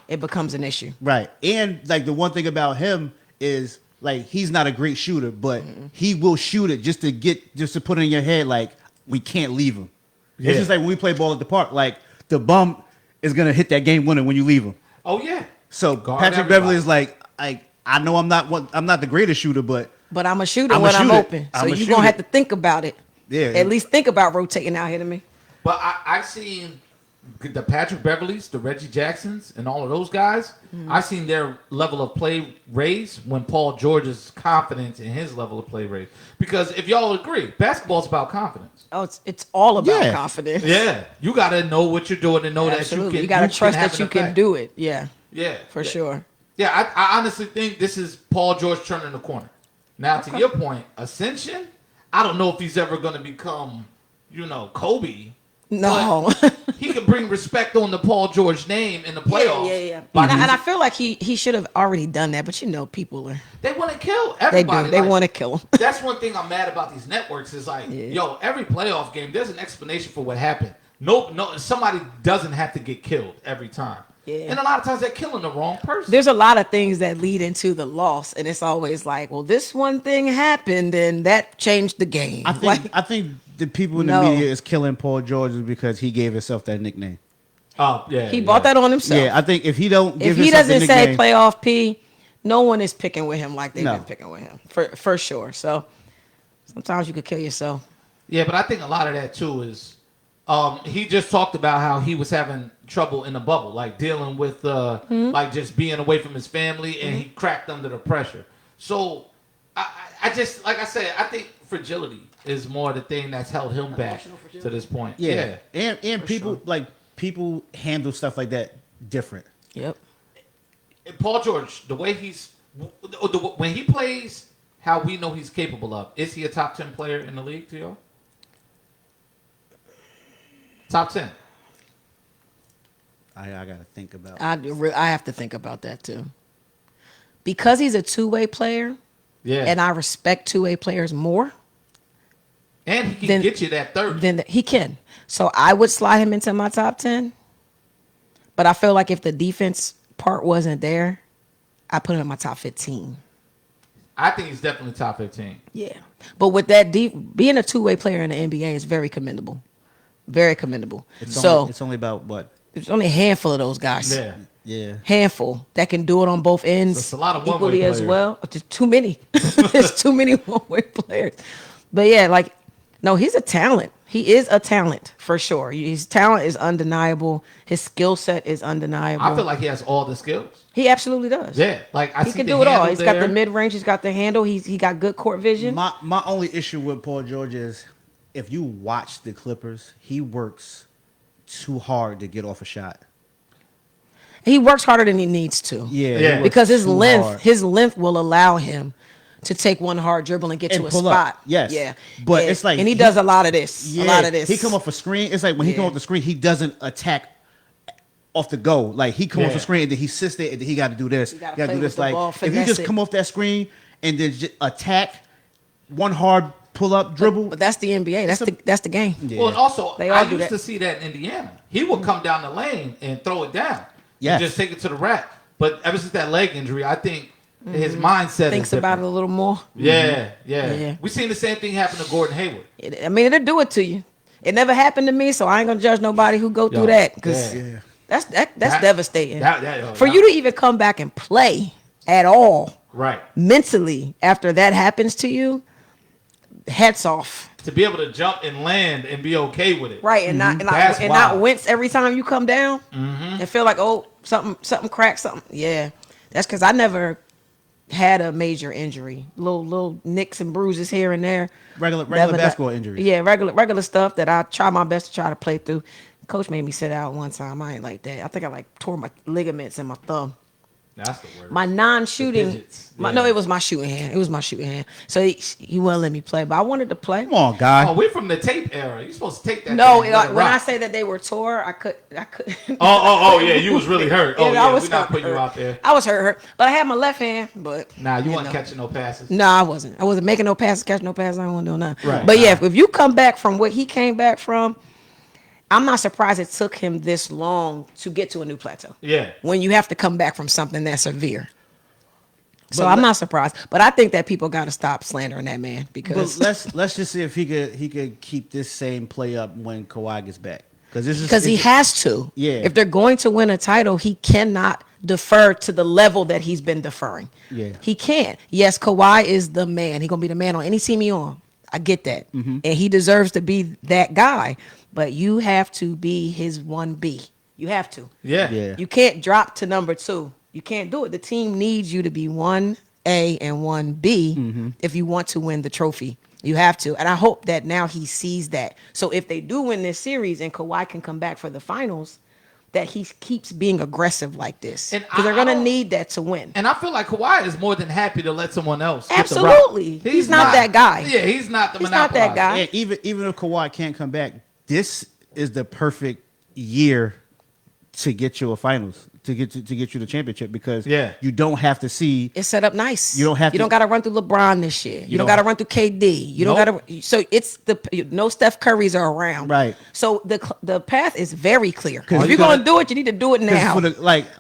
it becomes an issue. Right. And like the one thing about him is like he's not a great shooter, but he will shoot it just to put it in your head like we can't leave him. Yeah. It's just like when we play ball at the park, like the bum is gonna hit that game winner when you leave him. Oh yeah. So Guard Patrick everybody. Beverly is like I know I'm not the greatest shooter, but But I'm a shooter I'm a when I'm shooter. open. So I'm a you're shooter. gonna have to think about it. Yeah. At least think about rotating out here to me. But I've seen the Patrick Beverleys, the Reggie Jacksons, and all of those guys. I've seen their level of play raise when Paul George's confidence in his level of play raise. Because if y'all agree, basketball's about confidence. Oh, it's all about Yeah. confidence. Yeah, you got to know what you're doing and know Absolutely. that you You can. gotta trust have that an you can effect. do it. Yeah, Yeah, for yeah. sure. Yeah, I honestly think this is Paul George turning the corner. Now, to your point, Ascension, I don't know if he's ever going to become, Kobe. No. He can bring respect on the Paul George name in the playoffs. Yeah. By And I using- feel like he should have already done that, but people are They want to kill they everybody. do. They Like, want to kill him. That's one thing I'm mad about these networks is like, Yeah. every playoff game, there's an explanation for what happened. No, somebody doesn't have to get killed every time. Yeah. And a lot of times they're killing the wrong person. There's a lot of things that lead into the loss, and it's always like, well, this one thing happened, and that changed the game. I think the people in the No. media is killing Paul George is because he gave himself that nickname. Oh, yeah. he bought that on himself. Yeah, I think if he don't give If he himself the doesn't say nickname, playoff P, no one is picking with him like they've No. been picking with him for sure. So sometimes you could kill yourself. Yeah, but I think a lot of that too is he just talked about how he was having trouble in the bubble, like dealing with like just being away from his family, and he cracked under the pressure. So I just like I said, I think fragility is more the thing that's held him back to this point. yeah. And people handle stuff like that different. Yep. And Paul George, the way when he plays, how we know he's capable of, is he a top 10 player in the league to you? Top 10. I gotta think about. I have to think about that too. Because he's a two-way player, Yeah. and I respect two-way players more. And he can Then- get you that 30. then he can. So I would slide him into my top 10. But I feel like if the defense part wasn't there, I put him in my top 15. I think he's definitely top 15. Yeah. But with that being a two-way player in the NBA is very commendable. Very commendable. It's only about what? There's only a handful of those guys. Yeah. Yeah. Handful that can do it on both ends. It's a lot of one-way equally as players. well. There's too many. There's too many one-way players. But yeah, like, no, he's a talent. He is a talent for sure. His talent is undeniable. His skill set is undeniable. I feel like he has all the skills. he absolutely does. Yeah. Like, I He see can the do it all. handle He's got the there. mid range. He's got the handle. He got good court vision. My only issue with Paul George is if you watch the Clippers, he works too hard to get off a shot. He works harder than he needs to. Yeah. Yeah. he works Because his too length, hard. his length will allow him to take one hard dribble and get And to a pull up. spot. Yes. Yeah. But Yeah. it's like and he he- does a lot of this. Yeah, A lot of this. He come off a screen. It's like when he come Yeah. off the screen, he doesn't attack off the go. Like he come off Yeah. the screen and then he sits there and then he got to do this. You You gotta got to play do with this. the Like ball, if you finesse just it. come off that screen and then just attack one hard pull up dribble. But that's the NBA. That's the game. Yeah. Well, and also, They all I do used that. to see that in Indiana. He would come down the lane and throw it down. Yes. And just take it to the rack. But ever since that leg injury, I think his mindset Thinks is about it a different. little more. Yeah, yeah. Yeah. We seen the same thing happen to Gordon Hayward. I mean, it'll do it to you. It never happened to me, so I ain't gonna judge nobody who go through Yo, that because yeah. that's That- devastating. For that- you to even come back and play at all Right. mentally after that happens to you, hats off. To be able to jump and land and be okay with it. Right, and That's not wild. wince every time you come down and feel like, oh, something cracked, something. Yeah, that's because I never had a major injury, little nicks and bruises here and there. Regular Never basketball that- injuries. Yeah, regular stuff that I try my best to try to play through. Coach made me sit out one time. I ain't like that. I think I like tore my ligaments in my thumb. That's the word. My non-shooting, digits, no, yeah. it was my shooting hand. It was my shooting hand. So he wouldn't let me play, but I wanted to play. Come on, guy. Oh, we're from the tape era. You're supposed to take that. No, thing and let it when I rock. say that they were tore, I could. Oh, yeah, you was really hurt. Oh, I yeah, was we're not putting hurt. you out there. I was hurt, but I had my left hand. But Nah, you weren't know. catching no passes. No, I wasn't. I wasn't making no passes, catching no passes. I wasn't doing nothing. Right. But yeah, if you come back from what he came back from, I'm not surprised it took him this long to get to a new plateau. Yeah. When you have to come back from something that severe. So But I'm let- not surprised. But I think that people got to stop slandering that man But because let's just see if he could keep this same play up when Kawhi gets back. because he has to. Yeah. If they're going to win a title, he cannot defer to the level that he's been deferring. Yeah. He can't. Yes, Kawhi is the man. He's gonna be the man on any team he on. I get that, Mm-hmm. and he deserves to be that guy. But you have to be his 1B. You have to. Yeah. Yeah. You can't drop to number 2. You can't do it. The team needs you to be 1A and 1B Mm-hmm. if you want to win the trophy. You have to. And I hope that now he sees that. So if they do win this series and Kawhi can come back for the finals, that he keeps being aggressive like this. And Because they're I going to don't- need that to win. And I feel like Kawhi is more than happy to let someone else get the Absolutely. rock. He's not that guy. Yeah, he's not the He's not that monopolizer. guy. And even if Kawhi can't come back, this is the perfect year to get you a finals, to get you the championship because Yeah. you don't have to see. It's set up nice. You don't have You to- don't got to run through LeBron this year. You don't don't- got to run through KD. You don't Nope. got to. So it's no Steph Currys are around. Right. So the path is very clear. If All you're you going gotta- to do it, you need to do it 'Cause now.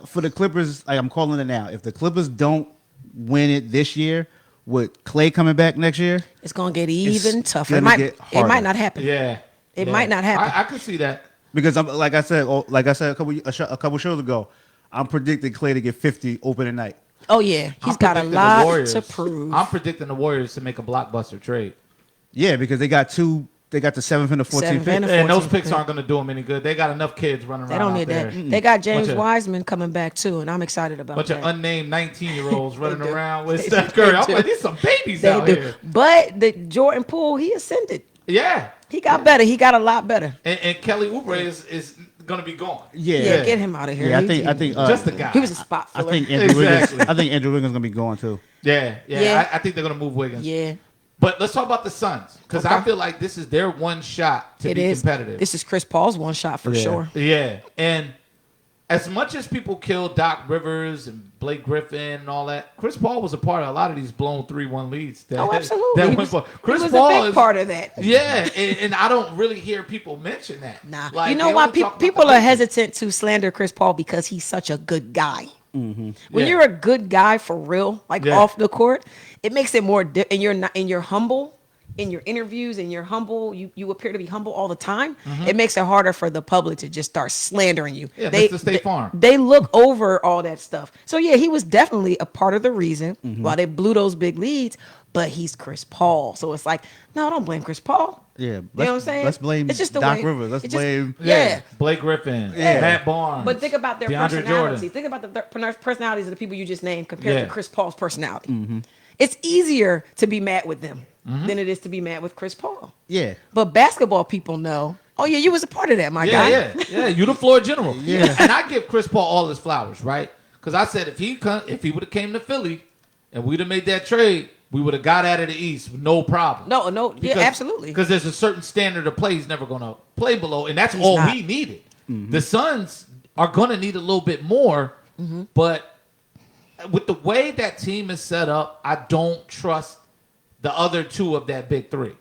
for the Clippers, like I'm calling it now. If the Clippers don't win it this year, with Clay coming back next year, It's going to get even tougher. gonna get It harder. might not happen. Yeah. It Yeah. might not happen. I could see that. because I'm like I said a couple shows ago, I'm predicting Clay to get 50 opening night. Oh yeah, he's I'm got a predicting the lot Warriors. to prove. I'm predicting the Warriors to make a blockbuster trade. Yeah, because they got two. They got the 7th and the 14th Seventh pick. and the And those 14th picks pick. aren't going to do them any good. They got enough kids running They around don't out need there. that. They got James Bunch of- Wiseman coming back too, and I'm excited about Bunch that. of unnamed 19-year-olds running do. around with They Steph do. Curry. They I'm do. like, these some babies They out do. here. But the Jordan Poole, he ascended. Yeah. He got better. He got a lot better. And Kelly Oubre is going to be gone. Yeah, Yeah, get him out of here. Yeah, I He- think Just the guy. he was a spot I filler. think Andrew Wiggins. Exactly. I think Andrew Wiggins gonna be going too. Yeah. Yeah. I think they're going to move Wiggins. Yeah, But let's talk about the Suns because I Okay. feel like this is their one shot to it be is competitive. This is Chris Paul's one shot for Yeah. sure. Yeah. And as much as people killed Doc Rivers and Blake Griffin and all that, Chris Paul was a part of a lot of these blown 3-1 leads. That, Oh, absolutely. That He went for. was, Chris he was Paul a big is part of that. Yeah, and I don't really hear people mention that. Nah, Like, you know they why only talk about people the are Lakers. hesitant to slander Chris Paul because he's such a good guy. When Yeah. you're a good guy for real, like Yeah. off the court, it makes it more. And you're not, and you're humble in your interviews, and you're humble. You appear to be humble all the time. It makes it harder for the public to just start slandering you. Yeah, Mr. State Farm. They look over all that stuff. So yeah, he was definitely a part of the reason why they blew those big leads. But he's Chris Paul, so it's like, no, don't blame Chris Paul. Yeah, You know what I'm saying? let's blame It's just the Doc way- Rivers. Let's it just- blame. Yeah. Blake Griffin, Yeah. Matt Barnes. But think about their DeAndre personalities. Jordan. Think about the personalities of the people you just named compared Yeah. to Chris Paul's personality. It's easier to be mad with them than it is to be mad with Chris Paul. Yeah, But basketball people know, oh yeah, you was a part of that, my Yeah, guy. yeah. You the floor general. Yeah. And I give Chris Paul all his flowers, right? Because I said if he would have came to Philly and we'd have made that trade, we would have got out of the East with no problem. No, yeah, absolutely. Because there's a certain standard of play he's never going to play below, and that's He's all not. we needed. The Suns are going to need a little bit more, but with the way that team is set up, I don't trust the other two of that big three.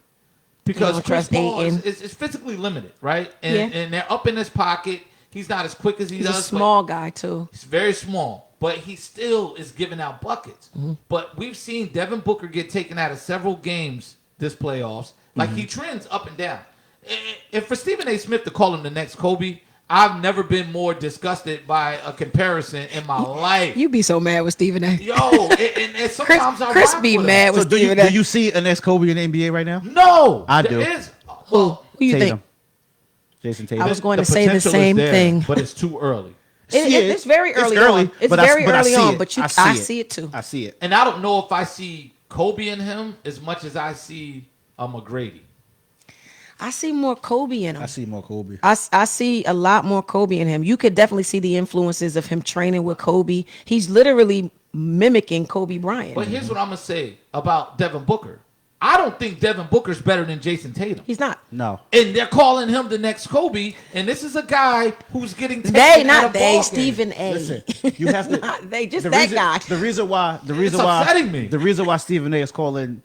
Because don't Chris trust Paul Ayton. is physically limited, right? And, Yeah. and they're up in his pocket. He's not as quick as he He's does. a but small guy too. He's very small, but he still is giving out buckets. But we've seen Devin Booker get taken out of several games this playoffs. Like he trends up and down. And for Stephen A. Smith to call him the next Kobe, I've never been more disgusted by a comparison in my life. You be so mad with Stephen A. Yo, and sometimes I Chris rock be with him. mad So with do you, Stephen do A. you see an ex Kobe in the NBA right now? No, I there do. is. Well, Who you Tatum. think? Jason Tatum. I was going to say the potential is same there, thing. but it's too early. It's very early on. It's but very but early see on, it. but I see it too. I see it. And I don't know if I see Kobe in him as much as I see a McGrady. I see more Kobe in him. I see more Kobe. I see a lot more Kobe in him. You could definitely see the influences of him training with Kobe. He's literally mimicking Kobe Bryant. But here's what I'm gonna say about Devin Booker. I don't think Devin Booker's better than Jason Tatum. He's not. No. And they're calling him the next Kobe, and this is a guy who's getting taken They, out not of they. ball games. Stephen A. Listen, you have to. Not they, just the that reason, guy. The reason why. upsetting me. The reason why Stephen A. is calling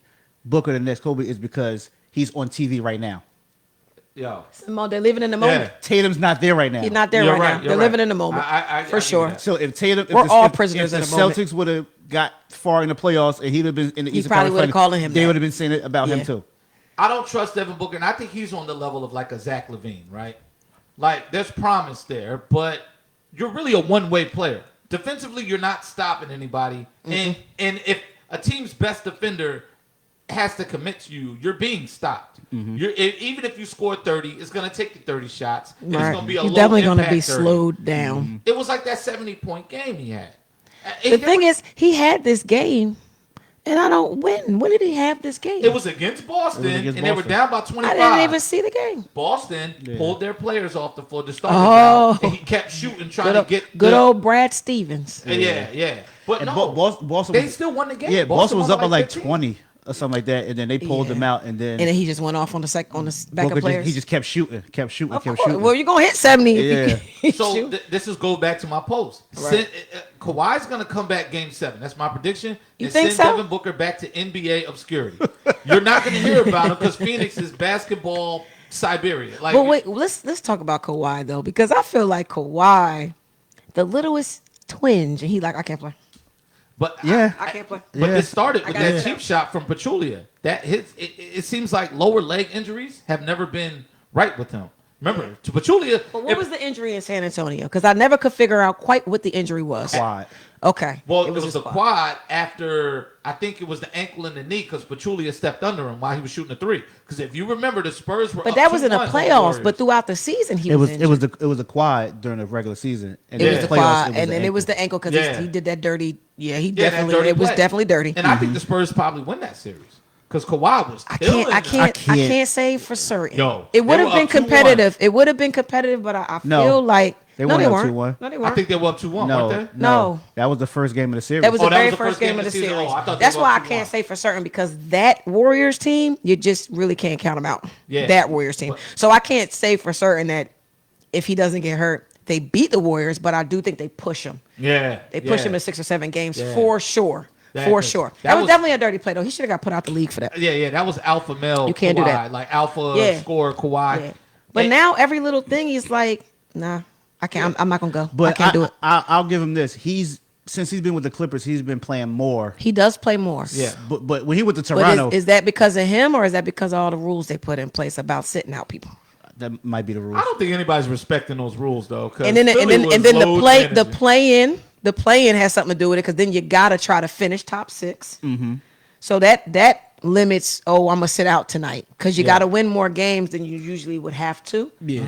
Booker the next Kobe is because he's on TV right now. Yo, They're living in the moment. Yeah. Tatum's not there right now. He's not there You're right, right, now. you're They're right. living in the moment. I for give sure. you that. So if Tatum, We're if all prisoners if in the the moment. Celtics would have got far in the playoffs and he'd have been in the He Eastern probably Conference would've Finals, called him they that. would have been saying it about him Yeah. too. I don't trust Devin Booker, and I think he's on the level of like a Zach LaVine, right? Like there's promise there, but you're really a one-way player. Defensively, you're not stopping anybody, and if a team's best defender has to commit to you, you're being stopped. Even if you score 30, it's going to take you 30 shots. And it's Right. going to be a He's low definitely going to be impact 30. slowed down. It was like that 70-point game he had. The thing is, he had this game, and I don't win. When did he have this game? it was against Boston, against and they were Boston. down by I 25. didn't even see the game. Boston Yeah. pulled their players off the floor to start Oh. the round, and he kept shooting, trying Good, to old, get good the- old Brad Stevens. Yeah. But And no, Boston they was, still won the game. yeah, Boston was won up by like 15. 20 or something like that, and then they pulled Yeah. them out, and then And then he just went off on the backup Booker players. he just kept shooting, Of kept course. shooting. Well, you're gonna hit 70. Yeah. If you So shoot. this is go back to my post. Right. Kawhi's going to come back Game 7. That's my prediction. You and think send so? Devin Booker back to NBA obscurity. You're not going to hear about him because Phoenix is basketball Siberia. Like, But wait, let's talk about Kawhi though, because I feel like Kawhi, the littlest twinge, and he like, I can't play. but Yeah. I can't play. But Yeah. this started with I got that it. cheap shot from Pachulia. That hits. It seems like lower leg injuries have never been right with him. Remember, to Pachulia. But what was the injury in San Antonio? Because I never could figure out quite what the injury was. Quad. Okay. Well, it was just the quad after, I think it was the ankle and the knee because Pachulia stepped under him while he was shooting a three. Because if you remember, the Spurs were But up that was in the 2-1 on the playoffs. Warriors. But throughout the season, he It was was injured. it was a quad during the regular season, and It in was the playoffs, quad, it was and the then it was ankle. the ankle because Yeah. he did that dirty. Yeah, he Yeah, that definitely. dirty It was play. definitely dirty. And I think the Spurs probably win that series because Kawhi was I killing can't. I them. can't. I can't. can't say for certain. Yo, it would they have were been up 2-1. competitive. It would have been competitive, but I No. feel like They no, won they up weren't. 2-1. No, they I weren't. think they were up 2-1, No, weren't they? No. that was the first game of the series. That was Oh, the that very was the first game of the season? series. Oh, I thought they That's were why I up 2-1. can't say for certain because that Warriors team, you just really can't count them out. Yeah. That Warriors team. But- So I can't say for certain that if he doesn't get hurt, they beat the Warriors, but I do think they push them. Yeah. They push him in 6 or 7 games Yeah. for sure. For sure. That was definitely a dirty play, though. He should have got put out the league for that. Yeah, that was alpha male. You can't Kawhi, do that. Like alpha Yeah. score Kawhi. Yeah. But And- now every little thing, he's like, nah, I can't. I'm not gonna go. But I can't do it. I'll give him this. Since he's been with the Clippers, he's been playing more. He does play more. Yeah. But when he went to But Toronto, is that because of him, or is that because of all the rules they put in place about sitting out people? that might be the rule. I don't think anybody's respecting those rules though. 'Cause And then Philly was the load play-in has something to do with it, because then you gotta try to finish top 6. Mm-hmm. So that limits. Oh, I'm gonna sit out tonight because you Yeah. gotta win more games than you usually would have to. Yeah.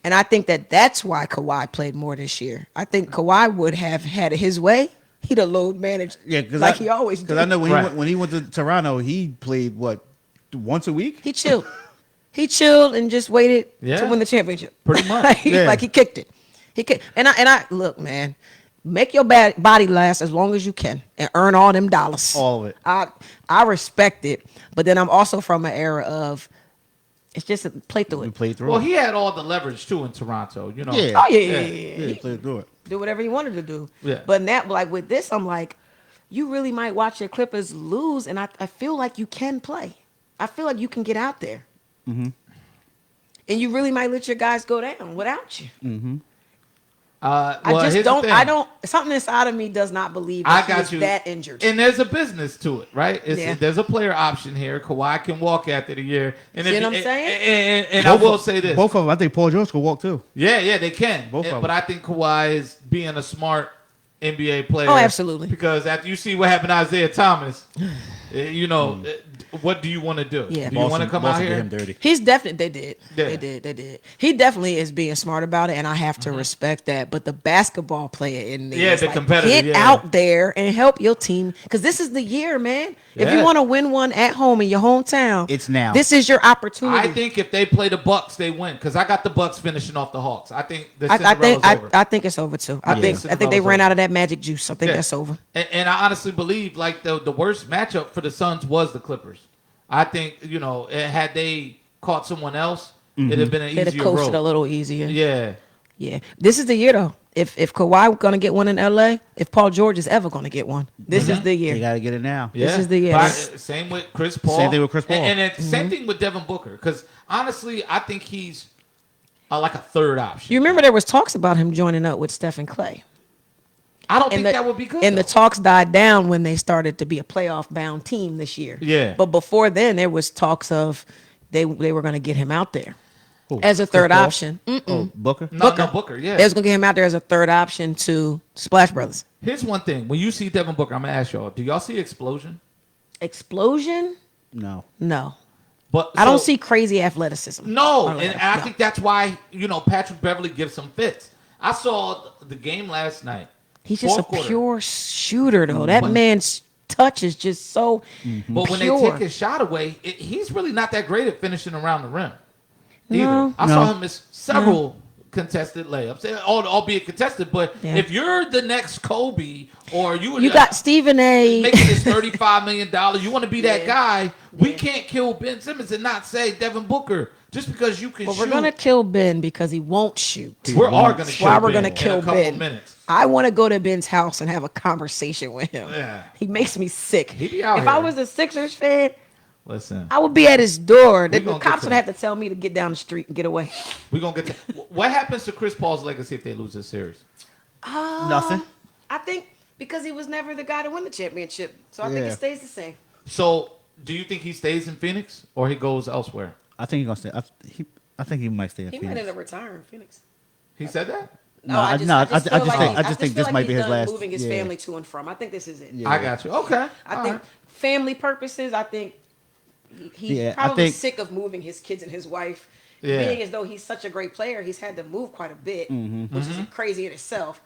And I think that's why Kawhi played more this year. I think Kawhi would have had it his way. He'd have load managed like he always did. Because I know Right. when he went to Toronto, he played once a week. He chilled. He chilled and just waited Yeah. to win the championship. Pretty much. like, Yeah. like he kicked it. And I look, man, make your body last as long as you can and earn all them dollars. All of it. I respect it, but then I'm also from an era of it's just play through We it. played through. Well, it. he had all the leverage too in Toronto. You know. Yeah. Oh yeah. Yeah, he played through it. Do whatever he wanted to do. Yeah. But now, like with this, I'm like, you really might watch your Clippers lose, and I feel like you can play. I feel like you can get out there. Mm-hmm. And you really might let your guys go down without you. Mm-hmm. Well, I just here's the don't. thing. I don't. Something inside of me does not believe I that he got was you. that injured. And there's a business to it, right? Yeah. There's a player option here. Kawhi can walk after the year. And See if what you- I'm saying? And I will say this. Both of them. I think Paul George could walk too. Yeah, they can. Both of them. But I think Kawhi is being a smart NBA player. Oh, absolutely. Because after you see what happened to Isaiah Thomas, what do you want to do? Yeah. Do you want to come out Boston did here? him dirty. He's definitely. They did. Yeah. They did. He definitely is being smart about it, and I have to Mm-hmm. respect that. But the basketball player in there, Yeah, is the like, competitor, get yeah. out there and help your team, because this is the year, man. If you Yeah. want to win one at home in your hometown, It's now. This is your opportunity. I think if they play the Bucks, they win. Because I got the Bucks finishing off the Hawks. I think the I Cinderella's think over. I think it's over too. I think they Cinderella's ran over. out of that magic juice. I think Yeah. that's over. And I honestly believe like the worst matchup for the Suns was the Clippers. I think had they caught someone else, it'd have been an They'd have easier coasted road. a little easier. Yeah, This is the year though. If Kawhi gonna get one in LA, if Paul George is ever gonna get one, this is the You year. got to get it now. yeah. This is the year. But This- same with Chris Paul. Same thing with Chris Paul. And then same thing with Devin Booker. Because honestly, I think he's like a third option. You remember there was talks about him joining up with Stephen Clay. I don't think And the, that would be good. and the though. talks died down when they started to be a playoff bound team this year. Yeah. But before then, there was talks of they were going to get him out there Who? as a Chris third Paul? option. Oh, Booker. No, Booker. Yeah. They was going to get him out there as a third option to Splash Brothers. Here's one thing: when you see Devin Booker, I'm gonna ask y'all: do y'all see explosion? Explosion? No. No. But I don't so- see crazy athleticism. No, Or and whatever. I No. think that's why Patrick Beverly gives him fits. I saw the game last night. He's just Fourth a quarter. pure shooter, though. That When- man's touch is just so But when they pure. take his shot away, he's really not that great at finishing around the rim. Either. No. I No. saw him miss several contested layups, albeit contested. But Yeah. if you're the next Kobe, or You got Stephen A. making this $35 million, you want to be that Yeah. guy. We can't kill Ben Simmons and not say Devin Booker just because you can Well, shoot. we're gonna kill Ben because he won't shoot. We're all gonna That's kill why we're Ben gonna in kill a couple Ben. minutes. I want to go to Ben's house and have a conversation with him. Yeah. He makes me sick. He be out if I here. was a Sixers fan, Listen, I would be at his door. The gonna get cops to would that. have to tell me to get down the street and get away. we're gonna get to what happens to Chris Paul's legacy if they lose this series. Nothing. I think because he was never the guy to win the championship, so I think Yeah. it stays the same. So, do you think he stays in Phoenix or he goes elsewhere? I think he's gonna stay. I think he might stay in He might Phoenix. end up retiring in Phoenix. He said that. No, I just feel think- like I just think this feel might like be he's his done last- moving his yeah. family to and from. I think this is it. Yeah. I got you. Okay. I All think right. family purposes, I think he's Yeah, I probably think- sick of moving his kids and his wife. Yeah. Being as though he's such a great player, he's had to move quite a bit, Mm-hmm. which is crazy in itself.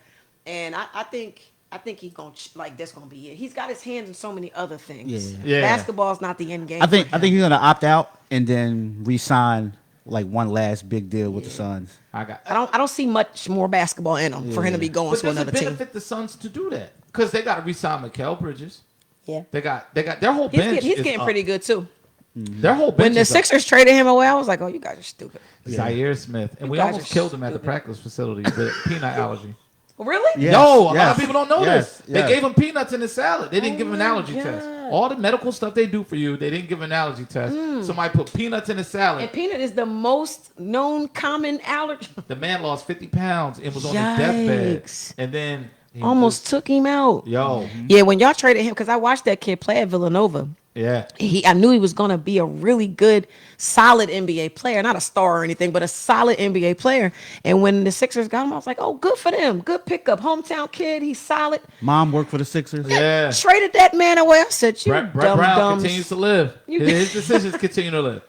And I think he's gonna like that's gonna be it. He's got his hands in so many other things. Yeah. Yeah. Basketball's not the end game. I think for him. he's gonna opt out and then re-sign like one last big deal with the Suns. I got. I don't see much more basketball in him for him to be going But to does another it team. benefit the Suns to do that? Because they got to re-sign Mikal Bridges. Yeah, They got their whole he's bench. getting is getting up. pretty good too. Their whole bench When the is up. Sixers traded him away, I was like, oh, you guys are stupid. Zaire Smith, and You we guys almost are killed him at the stupid. practice facility with peanut allergy. Really? Yes, Yo, a lot yes, of people don't know yes, this. yes. They gave him peanuts in his salad. They didn't give him an my allergy God. test. All the medical stuff they do for you, they didn't give him an allergy test. Somebody put peanuts in his salad. And peanut is the most known common allergy. The man lost 50 pounds and was on his deathbed. Yikes. And then he Almost just- took him out. Yo, Yeah, when y'all traded him, because I watched that kid play at Villanova. yeah. I knew he was gonna be a really good, solid NBA player, not a star or anything, but a solid NBA player. And when the Sixers got him, I was like, "Oh, good for them, good pickup, hometown kid. He's solid." Mom worked for the Sixers. Yeah. Traded that man away. I said, "You Brett dumb Brown dumbs." continues to live. You- His decisions continue to live.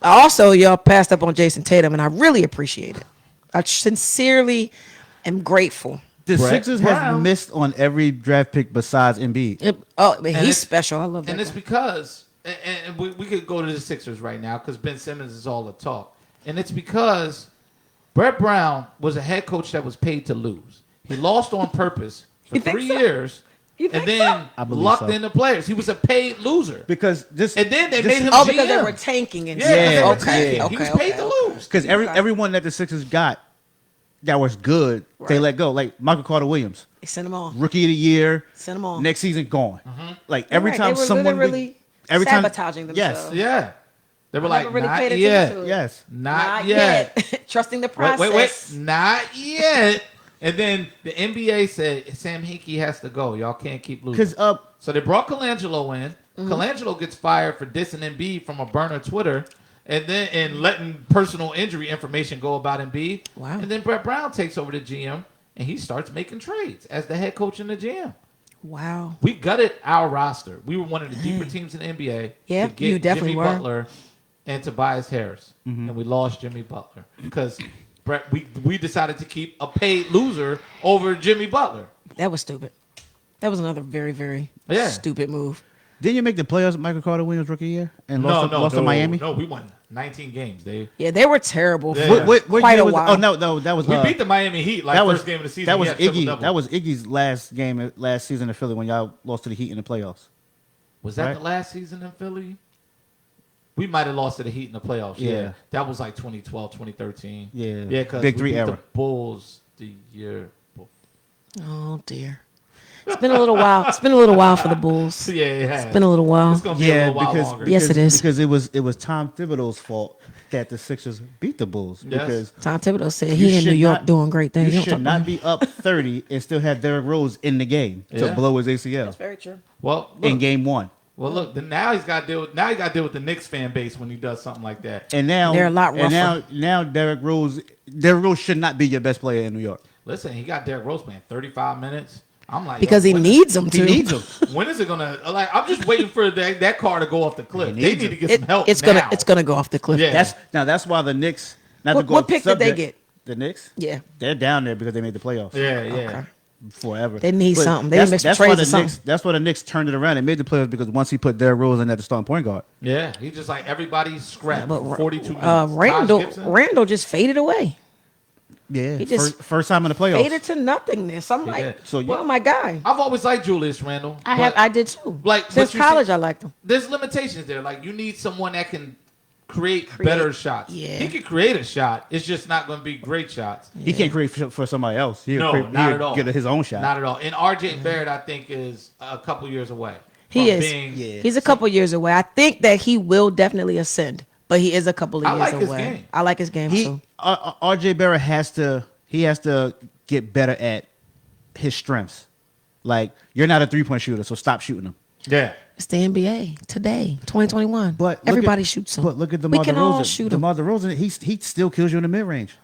Also, y'all passed up on Jason Tatum, and I really appreciate it. I sincerely am grateful. The Brett Sixers Brown. have missed on every draft pick besides Embiid. But he's it's- special. I love that. And it's guy. because, and we could go to the Sixers right now because Ben Simmons is all the talk. And it's because Brett Brown was a head coach that was paid to lose. He lost on purpose for You think 3 so? years You think and then I believe lucked so. in the players. He was a paid loser. Because this And then they this- made him Oh, because they GM. were tanking and Yeah, stuff. they were okay, tanking. okay, He was okay, paid to okay. lose. because Okay. everyone that the Sixers got that was good, they Right. let go. Like Michael Carter Williams, They sent them all. rookie of the year, Send them all. next season gone. Mm-hmm. Like every Right, time they were someone literally every time sabotaging yes, themselves. Yeah. They were I like, never really not paid yet. attention to it. yes. Not yet. Trusting the Wait, process. not yet. And then the NBA said Sam Hinkie has to go. Y'all can't keep losing. Because So they brought Colangelo in. Colangelo gets fired for dissing Embiid from a burner Twitter, and letting personal injury information go about Embiid. Wow. And then Brett Brown takes over the GM, and he starts making trades as the head coach in the GM. Wow. We gutted our roster. We were one of the deeper teams in the NBA. Yeah, to get you definitely Jimmy were. Butler and Tobias Harris, and we lost Jimmy Butler because we decided to keep a paid loser over Jimmy Butler. That was stupid. That was another very, very Yeah. stupid move. didn't you make the playoffs with Michael Carter Williams rookie year and lost to Miami? No, we won 19 games. Yeah, they were terrible Yeah. for What quite year a was while. Oh no, that was We beat the Miami Heat like that was first game of the season. That was He had Iggy. triple-double. That was Iggy's last game last season in Philly when y'all lost to the Heat in the playoffs. Was that right? the last season in Philly? We might have lost to the Heat in the playoffs. Yeah. Yeah. That was like 2012, 2013. Yeah. Yeah, because Big we Three beat era. the Bulls the year before. Oh dear. It's been a little while. It's been a little while for the Bulls. Yeah, it has. It's been a little while. It's gonna be a Yeah, little while because, longer. because Yes, it is. because it was Tom Thibodeau's fault that the Sixers beat the Bulls Yes. because Tom Thibodeau said you he in should New York not- doing great things. you don't should talk not about be up 30 and still have Derrick Rose in the game Yeah. to blow his ACL very true. Well, in look, game one. well, look. Then now he's got to deal. Now he got to deal with the Knicks fan base when he does something like that. And now They're a lot and rougher. now Derrick Rose should not be your best player in New York. Listen, he got Derrick Rose playing 35 minutes. I'm like, Because yo, he when- needs them He to. needs him. When is it gonna? Like, I'm just waiting for that car to go off the cliff. He They needs need to it. get some help. It's now. gonna go off the cliff. Yeah. That's why the Knicks. Not to What- go what off pick the did they subject, get? The Knicks. Yeah. They're down there because they made the playoffs. Yeah, yeah. Okay. Forever. They need But something. They that's- need some that's why trades the or something. Knicks. That's why the Knicks turned it around. They made the playoffs because once he put Derrick Rose in at the starting point guard. Yeah, he just like everybody scrapped But 42 minutes. Taj Randall Gibson? Randall just faded away. Yeah, He just first time in the playoffs. Faded to nothingness. I'm like, did. So well, you- my guy. I've always liked Julius Randle. I did too. Like, Since but you college, see- I liked him. There's limitations there. Like, you need someone that can create Create, better shots. yeah. He can create a shot. It's just not going to be great shots. He can't create for somebody else. He'll No, create, not he'll at all. Get his own shot. Not at all. And RJ Barrett, I think, is a couple years away. He from is. being- Yeah. He's a couple years away. I think that he will definitely ascend, but he is a couple of I years like his away. game. I like his game He too. RJ Barrett has to get better at his strengths. Like you're not a 3-point shooter, so stop shooting them. Yeah. It's the NBA today, 2021. But look everybody at, shoots them. But look at We DeMar can DeRozan. all shoot them. DeMar DeRozan, he still kills you in the mid range.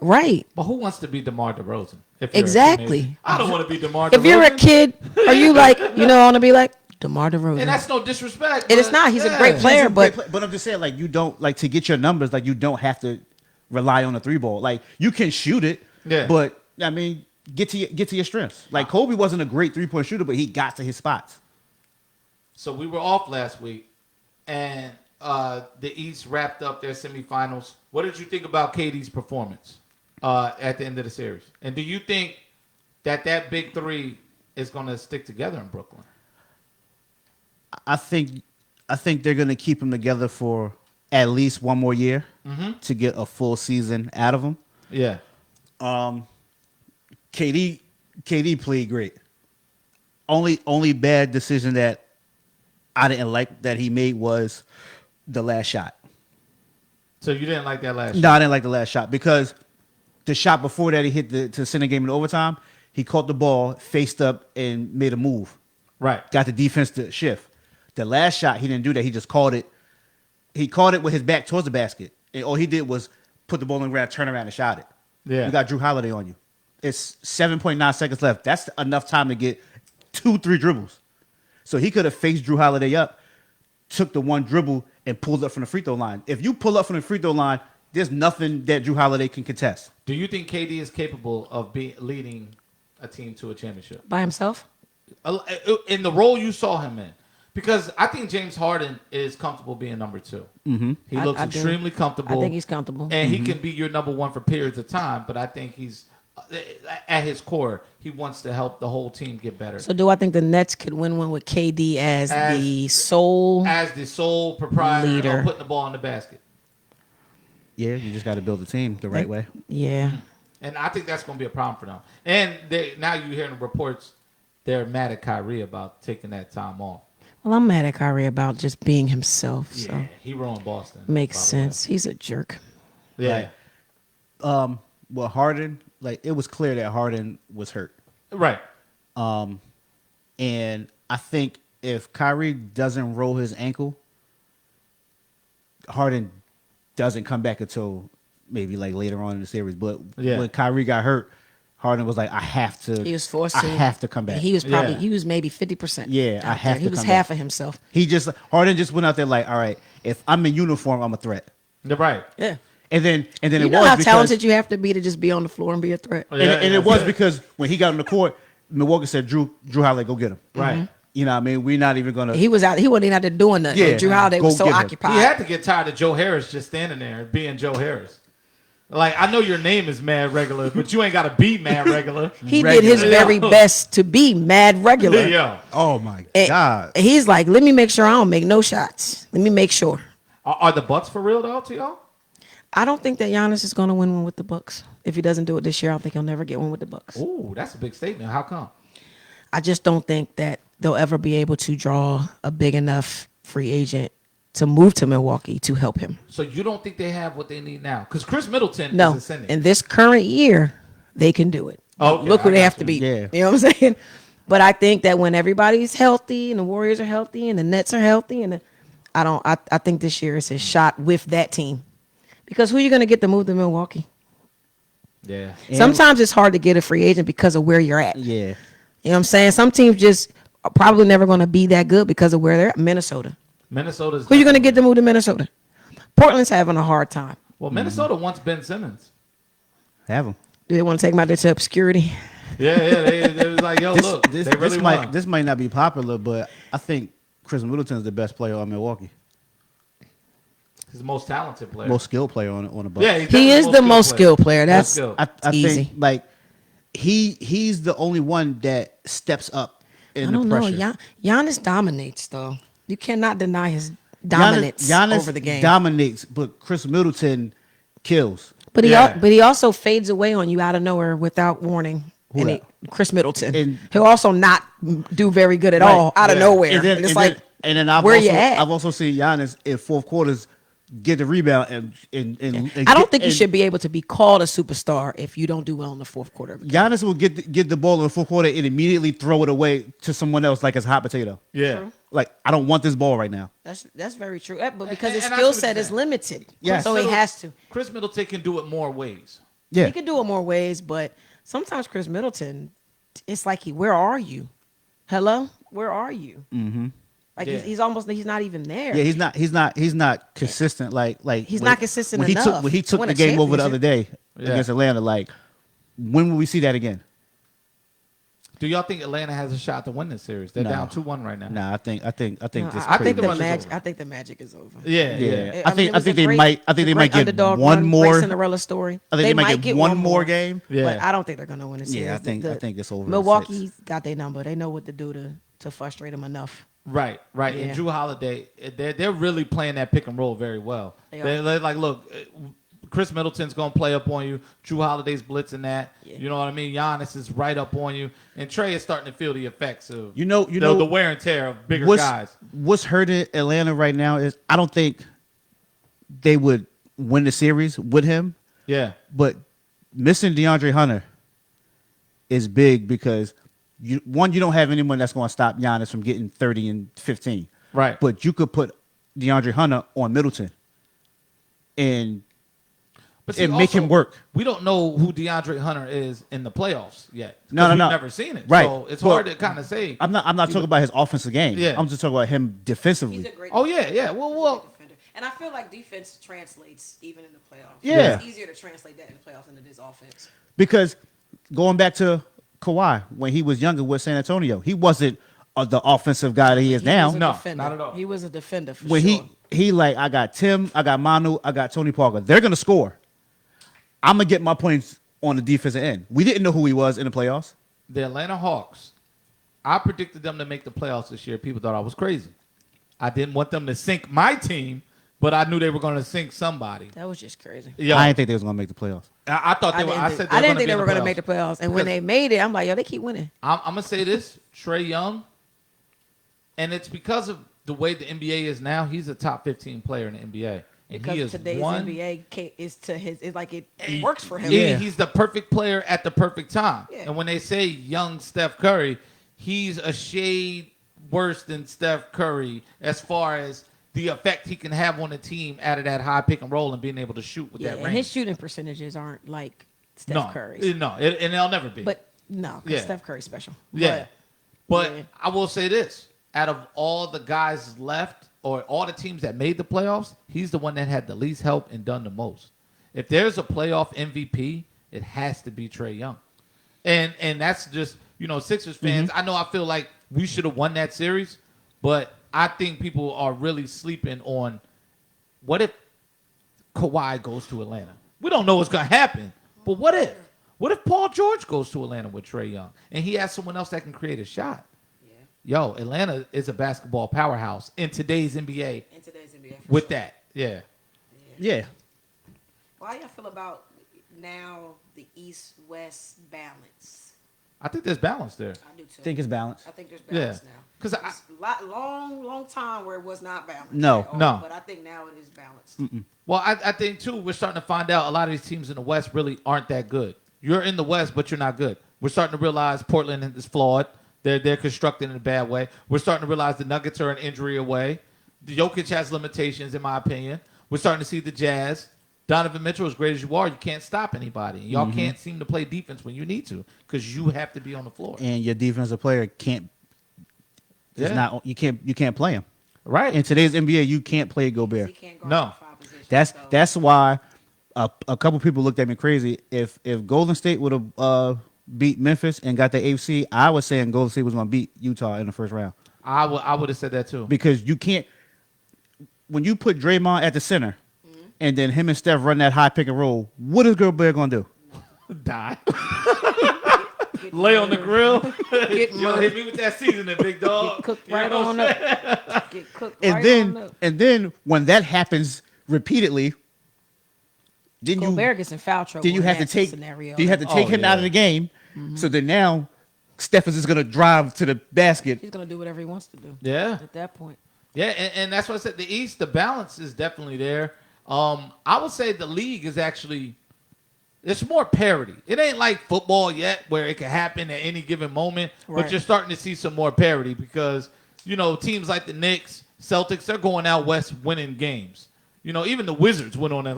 Right. But who wants to be DeMar DeRozan? If you're a Exactly. teenager? I don't want to be DeMar DeRozan. If you're a kid, are you like, you know, I want to be like DeMar DeRozan? And that's no disrespect. It is but, not. He's a yeah. great player. But I'm just saying, like you don't like to get your numbers. Like you don't have to rely on the 3-ball. Like you can shoot it. Yeah. But I mean, get to your strengths. Like Kobe wasn't a great 3-point shooter, but he got to his spots. So we were off last week, and the East wrapped up their semifinals. What did you think about KD's performance at the end of the series? And do you think that big three is going to stick together in Brooklyn? I think I think they're gonna keep him together for at least one more year to get a full season out of him. Yeah. KD played great. Only bad decision that I didn't like that he made was the last shot. So you didn't like that last No, I didn't like the last shot because the shot before that he hit to send the game in overtime. He caught the ball, faced up, and made a move. Right. Got the defense to shift. The last shot, he didn't do that. He just caught it. He caught it with his back towards the basket. And all he did was put the ball on the ground, turn around, and shot it. Yeah. You got Drew Holiday on you. It's 7.9 seconds left. That's enough time to get 2-3 dribbles. So he could have faced Drew Holiday up, took the one dribble, and pulled up from the free throw line. If you pull up from the free throw line, there's nothing that Drew Holiday can contest. Do you think KD is capable of leading a team to a championship By himself? in the role you saw him in? Because I think James Harden is comfortable being number 2. Mm-hmm. He looks I do. extremely comfortable. I think he's comfortable. And he can be your number 1 for periods of time. But I think he's at his core, he wants to help the whole team get better. So do I think the Nets could win one with KD as the sole? As the sole proprietor Leader. of putting the ball in the basket. Yeah, you just got to build the team the right way. Yeah. And I think that's going to be a problem for them. And now you're hearing the reports they're mad at Kyrie about taking that time off. Well, I'm mad at Kyrie about just being himself. So Yeah, he ruined Boston. makes by the sense. He's a jerk. way. Yeah, Well, Harden, it was clear that Harden was hurt. right. And I think if Kyrie doesn't roll his ankle, Harden doesn't come back until maybe later on in the series. But Yeah. when Kyrie got hurt, Harden was like, I have to. He was forced I to. have to come back. He was probably Yeah. he was maybe 50%. Yeah, I out have there. He to was come half back. of himself. Harden just went out there like, all right, if I'm in uniform, I'm a threat. You're right. Yeah. And then You it know was how because, talented you have to be to just be on the floor and be a threat. Yeah, and yeah. it was because when he got on the court, Milwaukee said, Drew Holiday, go get him. Right. You know what I mean? We're not even going to. He was out. He wasn't even out there doing nothing. Yeah. Drew Holiday Go was so get him. occupied. He had to get tired of Joe Harris just standing there being Joe Harris. Like, I know your name is Mad Regular, but you ain't got to be Mad Regular. He did his Regular. very best to be mad regular. Yo. Oh, my And God. he's like, let me make sure I don't make no shots. Let me make sure. Are the Bucks for real, though, to y'all? I don't think that Giannis is going to win one with the Bucks. If he doesn't do it this year, I don't think he'll never get one with the Bucks. Ooh, that's a big statement. How come? I just don't think that they'll ever be able to draw a big enough free agent to move to Milwaukee to help him. So you don't think they have what they need now? Because Chris Middleton No, is ascending. in this current year, they can do it. Okay, Look who I they got have you. to beat. Yeah. You know what I'm saying? But I think that when everybody's healthy and the Warriors are healthy and the Nets are healthy, and I think this year is his shot with that team. Because who are you going to get to move to Milwaukee? yeah. And- Sometimes it's hard to get a free agent because of where you're at. Yeah. You know what I'm saying? Some teams just are probably never going to be that good because of where they're at. Minnesota. Minnesota's. Who are you going to get to move to Minnesota? Portland's having a hard time. Well, Minnesota wants Ben Simmons. Have him. Do they want to take him out there to obscurity? Yeah. They was like, yo, look, they really want. This might not be popular, but I think Chris Middleton is the best player on Milwaukee. He's the most talented player. Most skilled player on the Bucks. Yeah, he's He is the most skilled player. Most That's skilled. I easy. think he's the only one that steps up in I the don't know. pressure. Giannis dominates, though. You cannot deny his dominance Giannis over the game. dominates, but Chris Middleton kills. but Yeah. he also fades away on you out of nowhere without warning. Who And that? Chris Middleton. And- He'll also not do very good at Right. all out of Yeah. nowhere. And then, it's and like, then, and then I've where also, you at? I've also seen Giannis in fourth quarters get the rebound and I don't think you and should be able to be called a superstar if you don't do well in the fourth quarter. Giannis will get the ball in the fourth quarter and immediately throw it away to someone else like it's a hot potato. Yeah. Like, I don't want this ball right now. That's very true. But because his and I see skill what set you're is saying. limited, Yes. so he has to. Chris Middleton can do it more ways. Yeah. He can do it more ways, but sometimes Chris Middleton, it's like where are you? Hello, where are you? Mm-hmm. Like Yeah. he's not even there. Yeah, he's not consistent. Like He's when- not consistent when enough When he to took win the a game over the other day Yeah. against Atlanta, like, when will we see that again? Do y'all think Atlanta has a shot to win this series? They're No. down 2-1 right now. Nah, I think No, this. I think crazy. the Rush is over. I think the Magic is over. Yeah, Yeah. yeah. I think it was a they great- might. I think it's a they great might get underdog one run, more. great Cinderella story. I think they might get one more game. Yeah. But I don't think they're gonna win a series. Yeah, I think it's over in Milwaukee's got their number. They know what to do to frustrate them enough. Right. Yeah. And Drew Holiday, they're really playing that pick and roll very well. They They're are. like, look, Chris Middleton's gonna play up on you. Drew Holiday's blitzing that. Yeah. You know what I mean? Giannis is right up on you, and Trey is starting to feel the effects of You know, the wear and tear of bigger what's, guys. What's hurting Atlanta right now is I don't think they would win the series with him, Yeah. but missing DeAndre Hunter is big because you don't have anyone that's going to stop Giannis from getting 30 and 15. Right. But you could put DeAndre Hunter on Middleton and But and make him also, work. We don't know who DeAndre Hunter is in the playoffs yet. No, 'Cause no, no. We've never seen it. Right. So it's But hard to kind of say. I'm not talking about his offensive game. Yeah. I'm just talking about him defensively. He's a great. Oh, yeah. Well. defender. And I feel like defense translates even in the playoffs. Yeah. It's easier to translate that in the playoffs than it is offense. Because going back to Kawhi, when he was younger with San Antonio, he wasn't the offensive guy that he is He now. was a No, defender. not at all. He was a defender for When sure. he like, I got Tim, I got Manu, I got Tony Parker. They're gonna score. I'm gonna get my points on the defensive end. We didn't know who he was in the playoffs. The Atlanta Hawks, I predicted them to make the playoffs this year. People thought I was crazy. I didn't want them to sink my team, but I knew they were going to sink somebody. That was just crazy. Yo, I didn't think they was gonna make the playoffs. I thought they were. I said I didn't think they they were going to to make the playoffs. And when Because- they made it, I'm like, yo, they keep winning. I'm going to say this: Trey Young, and it's because of the way the NBA is now. He's a top 15 player in the NBA, and Because he is today's one. NBA is to his. It's like it works for him. Yeah, he's the perfect player at the perfect time. Yeah. And when they say young Steph Curry, he's a shade worse than Steph Curry as far as the effect he can have on the team out of that high pick and roll and being able to shoot with Yeah, that and range. his shooting percentages aren't like Steph no, Curry's. No, and they'll never be. But no, 'cause Yeah. Steph Curry's special. yeah. But yeah. I will say this. Out of all the guys left or all the teams that made the playoffs, he's the one that had the least help and done the most. If there's a playoff MVP, it has to be Trey Young. And that's just, Sixers fans. I know I feel like we should have won that series, but I think people are really sleeping on what if Kawhi goes to Atlanta? We don't know what's going to happen, but what if? What if Paul George goes to Atlanta with Trey Young and he has someone else that can create a shot? Yo, Atlanta is a basketball powerhouse in today's NBA In today's NBA. for with sure. that. Yeah. Yeah. Well, how y'all feel about now the East-West balance? I think there's balance there. I do too. I think it's balanced. I think there's Yeah. balance now. 'Cause I- It's long time where it was not balanced. No. at all, No. But I think now it is balanced. Well, I think, too, we're starting to find out a lot of these teams in the West really aren't that good. You're in the West, but you're not good. We're starting to realize Portland is flawed. They're constructed in a bad way. We're starting to realize the Nuggets are an injury away. The Jokic has limitations, in my opinion. We're starting to see the Jazz. Donovan Mitchell, as great as you are, you can't stop anybody. Y'all can't seem to play defense when you need to because you have to be on the floor. And your defensive player can't. It's Yeah. not. You can't play him. Right. In today's NBA, you can't play Gobert. He can't guard No. all 5 positions. That's why a couple people looked at me crazy. If Golden State would have beat Memphis and got the AFC, I was saying Golden State was going to beat Utah in the first round I would have said that, too. because you can't. When you put Draymond at the center, and then him and Steph run that high pick and roll, what is Gobert going to do? Die. Get Lay on the grill. Get Yo, murdered. hit me with that seasoning, big dog. Get cooked You right know what on I'm up. Get cooked And right then on up. when that happens repeatedly, then Gobert gets in foul trouble. then you in have to that take scenario. you have to take Oh, him yeah. out of the game. So then now Steph is just going to drive to the basket. He's gonna do whatever he wants to do. Yeah. At that point. Yeah, and that's what I said. The East, the balance is definitely there. I would say the league is actually, it's more parity. It ain't like football yet where it can happen at any given moment, but Right. you're starting to see some more parity because, teams like the Knicks, Celtics, they're going out west winning games. Even the Wizards went on a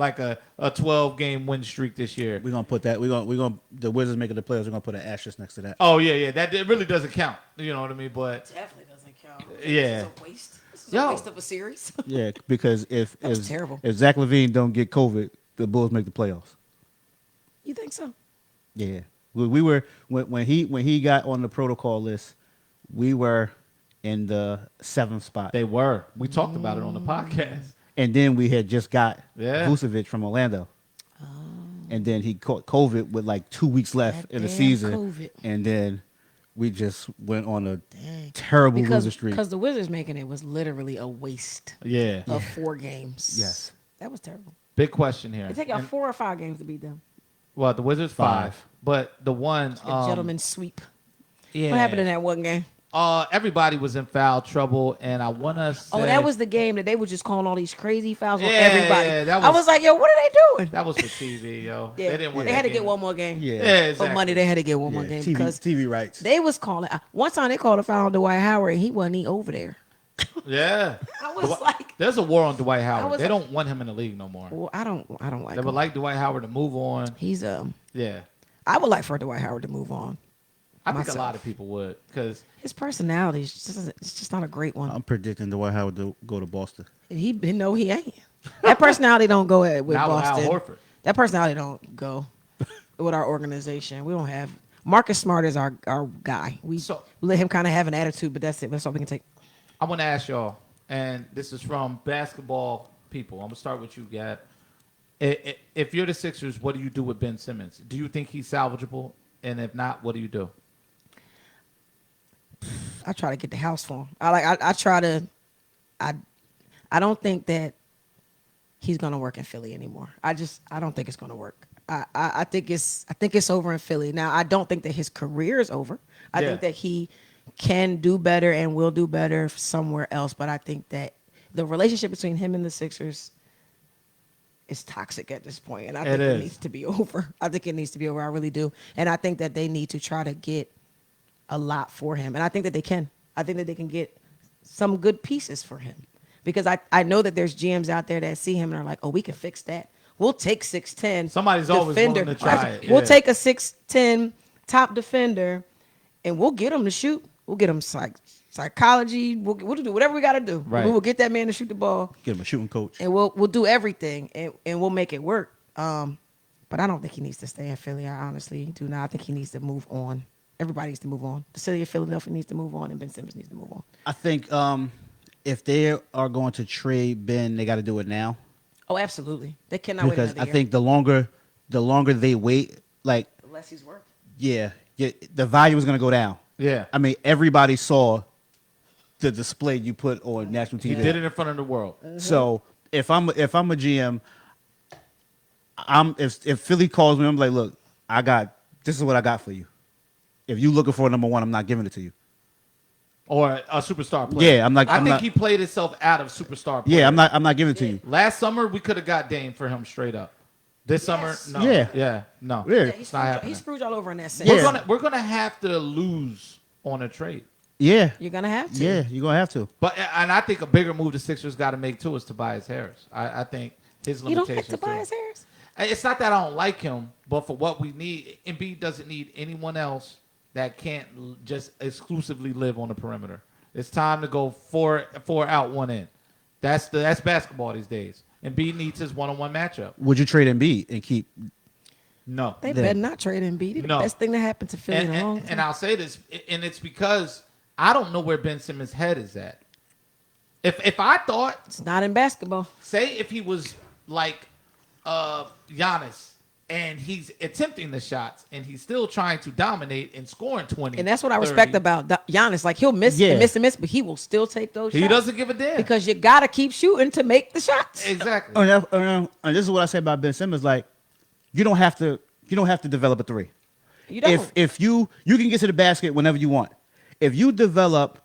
12-game win streak this year. We're gonna put that. We're gonna the Wizards making the playoffs. We're gonna put an asterisk next to that. Oh, yeah. That it really doesn't count. You know what I mean? But, Definitely doesn't count. Yeah. This is a waste. This is Yo. a waste of a series. Yeah, because if was terrible. if Zach LaVine don't get COVID, the Bulls make the playoffs. You think so? Yeah, we were when he got on the protocol list, we were in the 7th spot, they were. We talked about it on the podcast. and then we had just got Yeah. Vucevic from Orlando, and then he caught COVID with like 2 weeks left That in the damn season, COVID. and then we just went on a terrible because loser streak. because the Wizards making it was literally a waste Yeah. of 4 games. Yes. That was terrible. Big question here. It take y'all And- 4 or 5 games to beat them. well, the Wizards 5, but the one A gentleman's sweep. Yeah. What happened in that one game? Everybody was in foul trouble, and I want to say Oh, that was the game that they were just calling all these crazy fouls on Yeah, everybody. yeah, that I was- was like, yo, what are they doing? that was for TV, yo. Yeah, They didn't want they that had to get game. one more game. Yeah. Yeah, exactly. For money, they had to get one more Yeah, game TV, because TV rights. they was calling. One time they called a foul on Dwight Howard, and he wasn't even over there. Yeah. I was like, There's a war on Dwight Howard. was They like- don't want him in the league no more. well, I don't like They would him. like Dwight Howard to move on. He's Yeah. I would like for Dwight Howard to move on. I think Myself. a lot of people would because His personality is just it's just not a great one. I'm predicting Dwight Howard to go to Boston. He no, he ain't. That personality don't go with now with Al Boston. Horford. That personality don't go with our organization. We don't have Marcus Smart is our guy. We So- let him kind of have an attitude, but that's it. That's all we can take. I want to ask y'all, and this is from basketball people. I'm gonna start with you, Gab. If you're the Sixers, what do you do with Ben Simmons? Do you think he's salvageable? And if not, what do you do? I try to get the house for him. I try to. I don't think that he's gonna work in Philly anymore. I don't think it's gonna work. I think it's over in Philly. Now I don't think that his career is over. I Yeah. think that he can do better and will do better somewhere else. But I think that the relationship between him and the Sixers is toxic at this point, and I think it is. needs to be over. I think it needs to be over. I really do, and I think that they need to try to get a lot for him, and I think that they can. I think that they can get some good pieces for him because I know that there's GMs out there that see him and are like, oh, we can fix that. We'll take 6'10". Somebody's always willing to try it, We'll yeah. take a 6'10" top defender, and we'll get him to shoot. We'll get him psychology. We'll do whatever we got to do. Right. We will get that man to shoot the ball, Get him a shooting coach. and we'll do everything, and we'll make it work. But I don't think he needs to stay in Philly. I honestly do not. I think he needs to move on. Everybody needs to move on. The city of Philadelphia needs to move on, and Ben Simmons needs to move on. I think if they are going to trade Ben, they got to do it now Oh, absolutely. They cannot wait because another I year. think the longer they wait, like The less he's worth. yeah, the value is going to go down. Yeah. I mean, everybody saw the display you put on national He TV. did it in front of the world. So if I'm a GM, if Philly calls me, I'm like, look, this is what I got for you. If you looking for a number one, I'm not giving it to you. Or a superstar player. Yeah, I'm I think not- he played himself out of superstar player. Yeah, I'm not giving it to you. Last summer, we could have got Dame for him straight up. This summer, Yes. no. Yeah. Yeah, no. Yeah. It's not happening. He screwed y'all over in that sense. Yeah. We're gonna have to lose on a trade. Yeah, You're gonna have to. yeah, you're gonna have to. But and I think a bigger move the Sixers got to make too is Tobias Harris. I think his You don't limitations. pick Tobias too. Harris. It's not that I don't like him, but for what we need, Embiid doesn't need anyone else that can't just exclusively live on the perimeter. It's time to go four out, one in. That's basketball these days. Embiid needs his one-on-one matchup. Would you trade Embiid and keep? No. They Yeah. better not trade Embiid. He's the No. best thing that happened to Philly in a long time. And I'll say this, and it's because I don't know where Ben Simmons' head is at. If I thought, It's not in basketball. say if he was like Giannis and he's attempting the shots and he's still trying to dominate and scoring 20. And that's what I respect 30, about Giannis. Like he'll miss Yeah. and miss and miss, but he will still take those He shots. doesn't give a damn. Because you gotta keep shooting to make the shots. Exactly. And this is what I say about Ben Simmons. Like, you don't have to develop a three. You don't. If you can get to the basket whenever you want. If you develop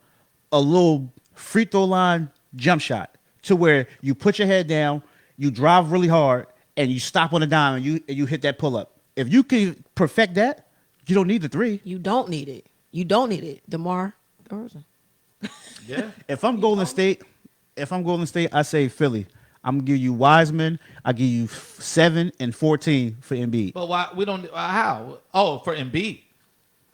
a little free throw line jump shot to where you put your head down, you drive really hard, and you stop on a dime and you hit that pull up. If you can perfect that, you don't need the three. You don't need it. You don't need it. DeMar DeRozan. Yeah. If I'm Golden State, I say Philly. I'm gonna give you Wiseman. I give you 7 and 14 for Embiid. But why we don't? How? Oh, for Embiid.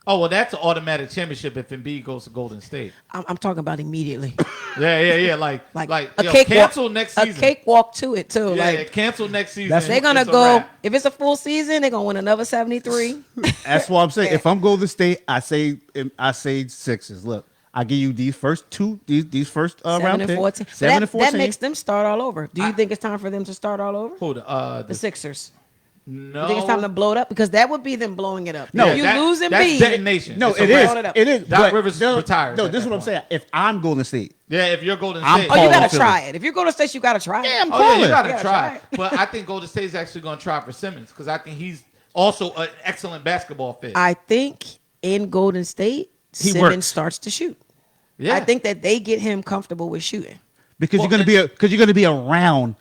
Oh well, that's an automatic championship if Embiid goes to Golden State. I'm talking about immediately. Yeah. Like a yo, cakewalk. cancel next season. A cakewalk to it too. Yeah, like cancel next season. That's- they're gonna It's a go. wrap. If it's a full season, they're gonna win another 73. That's what I'm saying. If I'm Golden State, I say Sixers. Look, I give you these first two, these first 7 round and pick, 14. But 7 and that 14. makes them start all over. Do you think it's time for them to start all over? Who the The Sixers. No. You think it's time to blow it up? Because that would be them blowing it up. No, if you lose that's Embiid, detonation. No, It's a it wrap. is. it up. It is. Doc but Rivers retires No, at this is that what I'm point. saying. If I'm Golden State, Yeah, if you're Golden I'm State. oh, you calling gotta Philly. try it. If you're Golden State, you gotta try it. yeah, I'm Oh, yeah, calling. you gotta Yeah, try. try it. But I think Golden State is actually going to try for Simmons because I think he's also an excellent basketball fit. I think in Golden State, He Simmons works. starts to shoot. yeah. I think that they get him comfortable with shooting. Because Well, you're gonna be around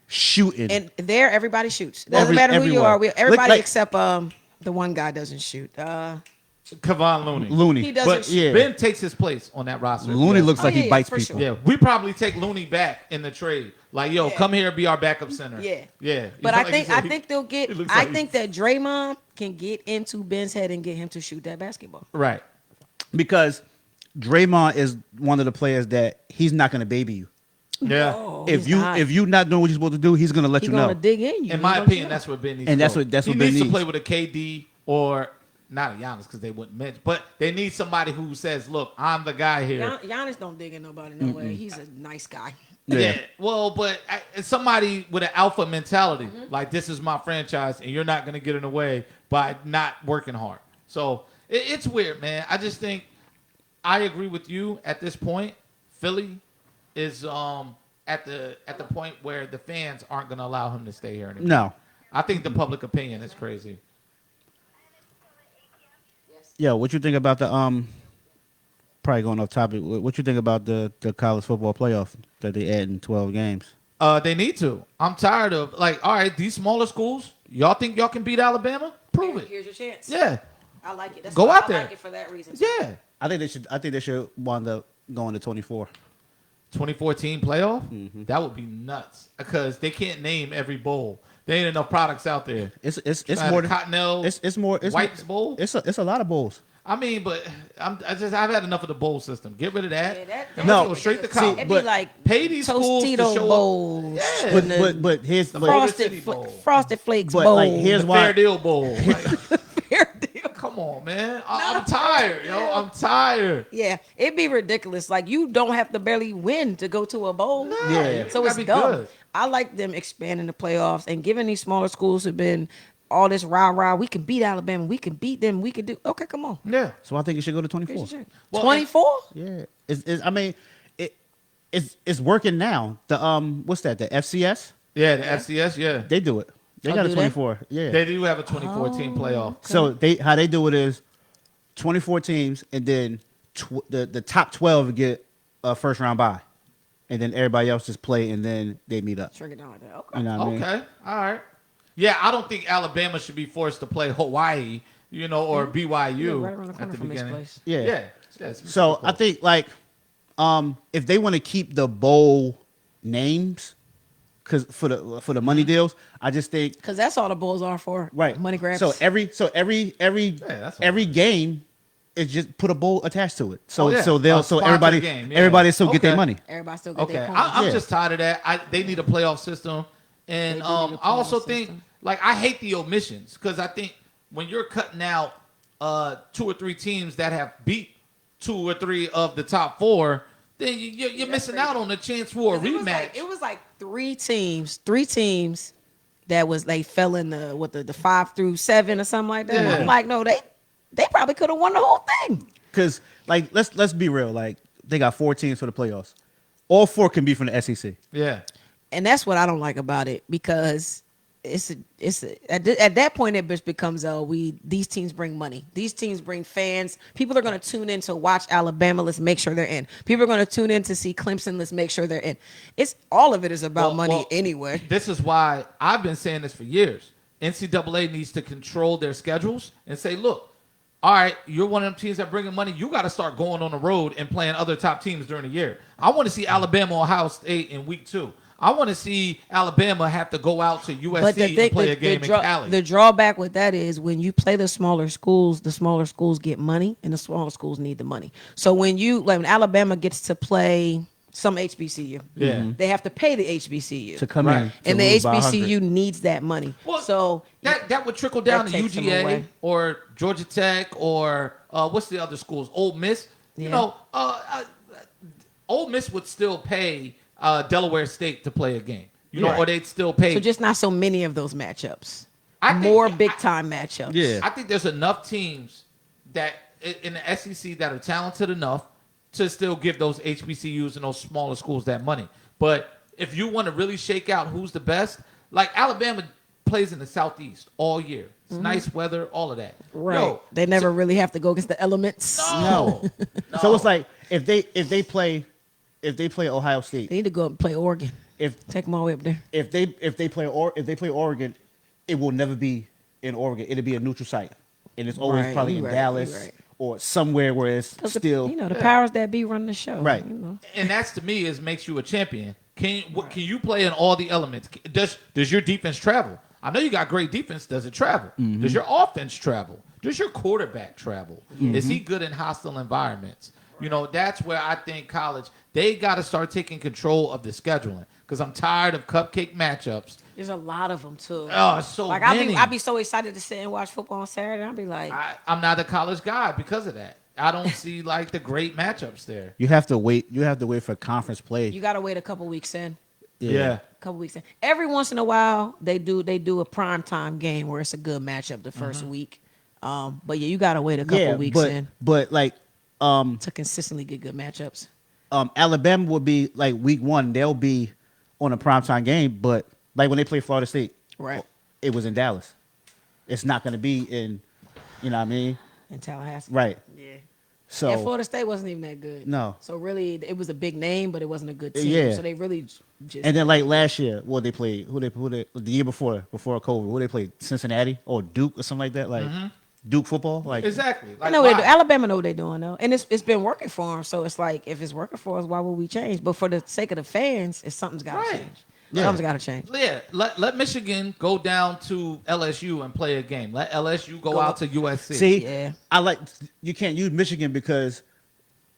shooting. And there, everybody shoots. Doesn't Every- matter who you everywhere. are. Everybody Like- except the one guy doesn't shoot. Kevon Looney. Looney. He doesn't But shoot. yeah. Ben takes his place on that roster. Looney Yeah. looks like yeah, he bites for people. sure. Yeah, we probably take Looney back in the trade. Like, yo, Yeah. come here, be our backup center. Yeah. yeah. But You I know, think like I you think said, they'll get. he looks I like- think that Draymond can get into Ben's head and get him to shoot that basketball. right. Because Draymond is one of the players that he's not gonna baby you. Yeah. If you not doing what you're supposed to do, he's gonna let he's you gonna know. dig in you. In He my gonna opinion, shoot. that's what Ben needs. And to that's do. what he Ben needs to needs. play with a KD or not a Giannis because they wouldn't mention. But they need somebody who says, "Look, I'm the guy here." Giannis don't dig in nobody no way. He's a nice guy. Yeah. Well, but it's somebody with an alpha mentality. Like, this is my franchise, and you're not going to get in the way by not working hard. So it's weird, man. I just think I agree with you at this point. Philly is at the point where the fans aren't going to allow him to stay here anymore. No. I think the public opinion is crazy. Yeah, what you think about the probably going off topic, what you think about the college football playoff that they add in 12 games? They need to. I'm tired of, like, all right, these smaller schools, y'all think y'all can beat Alabama? Prove it. Here's your chance. Yeah. I like it. That's Go why out I there. like it for that reason. Yeah. I think they should wind up going to 24. 2014 playoff? That would be nuts because they can't name every bowl. There ain't enough products out there. It's Trying more to than Cottonelle, it's more it's White's Bowl. It's a lot of bowls. I mean, but I've had enough of the bowl system. Get rid of that. Yeah, that- and No. let's go straight to See, college. it'd but be like pay these schools to Tostito show up. bowls. Yeah. and then But here's The but, Motor frosted City Bowl. frosted flakes But, bowl. like, here's the why- Fair Deal Bowl. Like, Fair deal. come on, man. I'm tired, yo. I'm tired. Yeah, it'd be ridiculous. Like you don't have to barely win to go to a bowl. Yeah. So Gotta it's be dumb. good. I like them expanding the playoffs and giving these smaller schools who've been all this rah. We can beat Alabama. We can beat them. We can do. Okay, come on. Yeah. so I think it should go to 24. Well, 24. Yeah. I mean it's working now. The what's that? The FCS? Yeah, the FCS, yeah. They do it. They Oh, got a do they? 24. Yeah. They do have a 2014 playoff. So how they do it is 24 teams, and then the top 12 get a first round bye, and then everybody else just play, and then they meet up. Shrink it down like that. Okay. You know what I mean? Okay. All right. Yeah, I don't think Alabama should be forced to play Hawaii, or BYU Yeah, right around the at corner the from this beginning. place. Yeah. Yeah. Yes. So I think if they want to keep the bowl names, because for the money deals, I just think Because that's all the bowls are for. right Money grabs. So every that's all. every game is just put a bowl attached to it. So Oh, yeah. so they'll A so sponsored everybody game, yeah. everybody still get their Okay. money. Everybody still get Okay, their points. I'm Yeah. just tired of that. They need a playoff system, and They do need a I also playoff think system. I hate the omissions because I think when you're cutting out 2 or 3 teams that have beat 2 or 3 of the top 4, then you're missing out on the chance for a rematch. It was like three teams that was they fell in the 5 through 7 or something like that. Yeah. I'm like, no, they probably could have won the whole thing. Because like let's be real, like they got 4 teams for the playoffs. All 4 can be from the SEC. Yeah, And that's what I don't like about it because at that point it just becomes these teams bring money, these teams bring fans, people are going to tune in to watch Alabama, let's make sure they're in, people are going to tune in to see Clemson, let's make sure they're in. It's all of it is about money anyway. This is why I've been saying this for years. NCAA needs to control their schedules and say, look, all right, you're one of them teams that bringing money. You got to start going on the road and playing other top teams during the year. I want to see Alabama, Ohio State in week 2. I want to see Alabama have to go out to USC and play a game in Cali. The drawback with that is when you play the smaller schools get money, and the smaller schools need the money. So when Alabama gets to play some HBCU, Yeah. they have to pay the HBCU To come Right. in. to and the lose by 100. HBCU needs that money. Well, So that would trickle down that to takes them UGA away. or Georgia Tech or what's the other schools? Ole Miss. Yeah. Ole Miss would still pay Delaware State to play a game. Right. Or they'd still pay. so just not so many of those matchups. I think- more big time matchups. Yeah. I think there's enough teams that in the SEC that are talented enough to still give those HBCUs and those smaller schools that money. But if you want to really shake out who's the best, like Alabama plays in the Southeast all year. It's nice weather, all of that. Right. Yo, They never really have to go against the elements. no. No. So it's like if they play Ohio State, They need to go up and play Oregon. if Take them all the way up there. if they play Oregon, it will never be in Oregon. It'll be a neutral site, and it's always Right, probably you in right, Dallas you right. or somewhere where it's 'Cause still. the powers that be running the show. Right. You know. And that's to me is makes you a champion. Can you play in all the elements? Does your defense travel? I know you got great defense. Does it travel? Does your offense travel? Does your quarterback travel? Is he good in hostile environments? You know, that's where I think college, they got to start taking control of the scheduling because I'm tired of cupcake matchups. There's a lot of them too. Oh, so like many. I'd be so excited to sit and watch football on Saturday. I'd be like, I'm not a college guy because of that. I don't see like the great matchups there. You have to wait. You have to wait for conference play. you gotta wait a couple weeks in. Yeah. Couple weeks in. Every once in a while, they do a prime time game where it's a good matchup the 1st week. But yeah, you gotta wait a couple weeks in but like to consistently get good matchups. Alabama would be like week 1. They'll be on a primetime game, but like when they play Florida State, Right. it was in Dallas. It's not going to be in, you know what I mean? In Tallahassee. Right. Yeah. So And Florida State wasn't even that good. No. So really, it was a big name, but it wasn't a good team. Yeah. So they really just. and then like last year, what they played? Who they the year before COVID? Who they played? Cincinnati or Duke or something like that? Like Duke football? Like Exactly. I Like, know why? Alabama know what they're doing though, and it's been working for them. So it's like if it's working for us, why would we change? But for the sake of the fans, it's something's got to Right. change. Yeah. Something's got to change. Yeah, let Michigan go down to LSU and play a game. Let LSU go out to USC. See, Yeah. I like you can't use Michigan because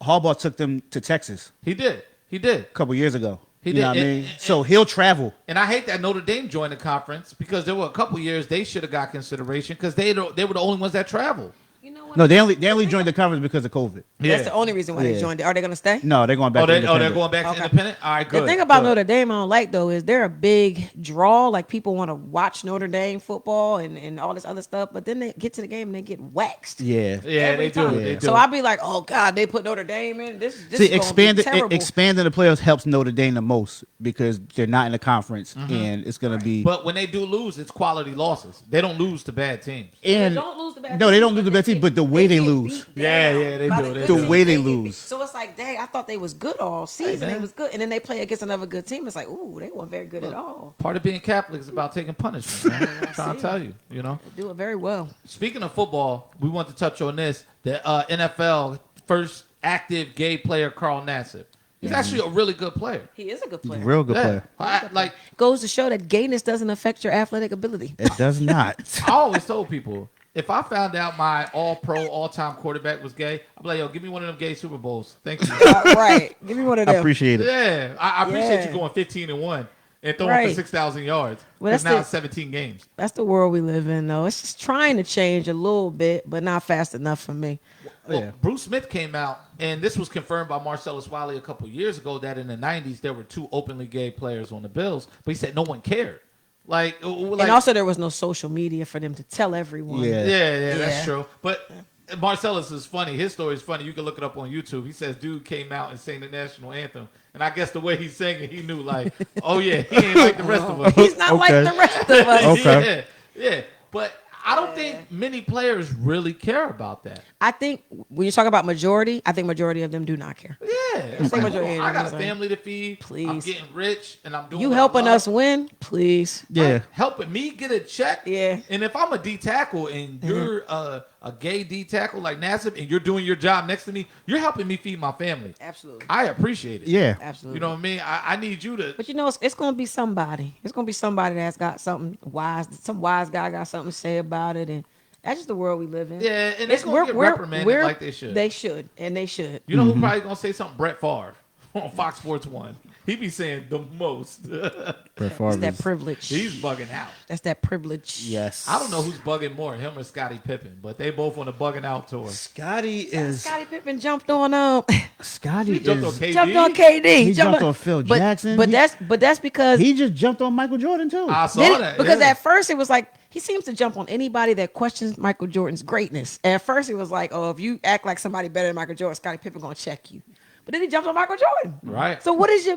Harbaugh took them to Texas He did. a couple years ago. He you did. know what I And- mean? So he'll travel. And I hate that Notre Dame joined the conference because there were a couple years they should have got consideration because they were the only ones that traveled. You know what? No, they only joined the conference because of COVID. That's the only reason why they Yeah. joined it. Are they going to stay? No, they're going back. to They're independent. going back to Okay. independent. All right, good. The thing about good. Notre Dame I don't like though is they're a big draw. Like people want to watch Notre Dame football and all this other stuff, but then they get to the game and they get waxed. Yeah. Yeah, every they do. time. They do. So I'd be like, oh God, they put Notre Dame in. This See, is gonna be terrible. expanding the playoffs helps Notre Dame the most because they're not in the conference, and it's going to be. But when they do lose, it's quality losses. They don't lose to bad teams. and They don't lose the bad no, they teams, don't lose the bad team, but the way they get lose. beat Yeah, down yeah, they by do, they good do. The teams. way they get lose. beat. So it's like, dang, I thought they was good all season. man. They was good, and then they play against another good team. It's like, ooh, they weren't very good at all. Part of being Catholic is about taking punishment, man. I'm trying to tell you, you know. They do it very well. Speaking of football, we want to touch on this. The NFL first active gay player, Carl Nassib. He's actually a really good player. He is a good player. Real good Yeah. player. Like Goes to show that gayness doesn't affect your athletic ability. It does not. I always told people, if I found out my all-pro, all-time quarterback was gay, I'd be like, yo, give me one of them gay Super Bowls. Thank you. Right. Give me one of I them. appreciate it. Yeah, I appreciate Yeah. you going 15-1 and throwing Right. for 6,000 yards. Well, Because that's now the- it's 17 games. That's the world we live in, though. It's just trying to change a little bit, but not fast enough for me. Well, Yeah. Bruce Smith came out, and this was confirmed by Marcellus Wiley a couple years ago that in the 90s there were 2 openly gay players on the Bills, but he said no one cared. Like And also, there was no social media for them to tell everyone. Yeah. yeah, that's Yeah. true. But Marcellus is funny. His story is funny. You can look it up on YouTube. He says dude came out and sang the national anthem, and I guess the way he sang it, he knew like, oh yeah, he ain't like the rest of us. He's not like Okay. the rest of us. Okay. Yeah. But I don't think many players really care about that. I think when you talk about majority, I think majority of them do not care. Yeah, it's like, majority well, I of got a them say, family to feed. I'm please. getting rich, and I'm doing. You what I helping love. us win, please. Yeah. Like, helping me get a check. Yeah. And if I'm a D tackle and you're a gay D tackle like Nassib and you're doing your job next to me, you're helping me feed my family. Absolutely. I appreciate it. Yeah. Absolutely. You know what I mean? I need you to. But you know, it's going to be somebody. It's going to be somebody that's got something wise. Some wise guy got something to say about it, and that's just the world we live in. Yeah, and they're gonna get reprimanded like they should. They should, and they should. You know who probably gonna say something? Brett Favre. on Fox Sports 1. He be saying the most. Brett It's Favre that is- privilege. He's bugging out. That's that privilege. Yes. I don't know who's bugging more, him or Scottie Pippen, but they both on the bugging out tour. Scotty is Scottie Pippen jumped on Scotty He jumped on is KD. jumped on KD. He jumped on Phil Jackson. But He- that's because he just jumped on Michael Jordan too. I saw Did it? that. Because yeah. at first it was like he seems to jump on anybody that questions Michael Jordan's greatness. At first it was like, oh, if you act like somebody better than Michael Jordan, Scottie Pippen gonna check you. But then he jumped on Michael Jordan. Right. So what is your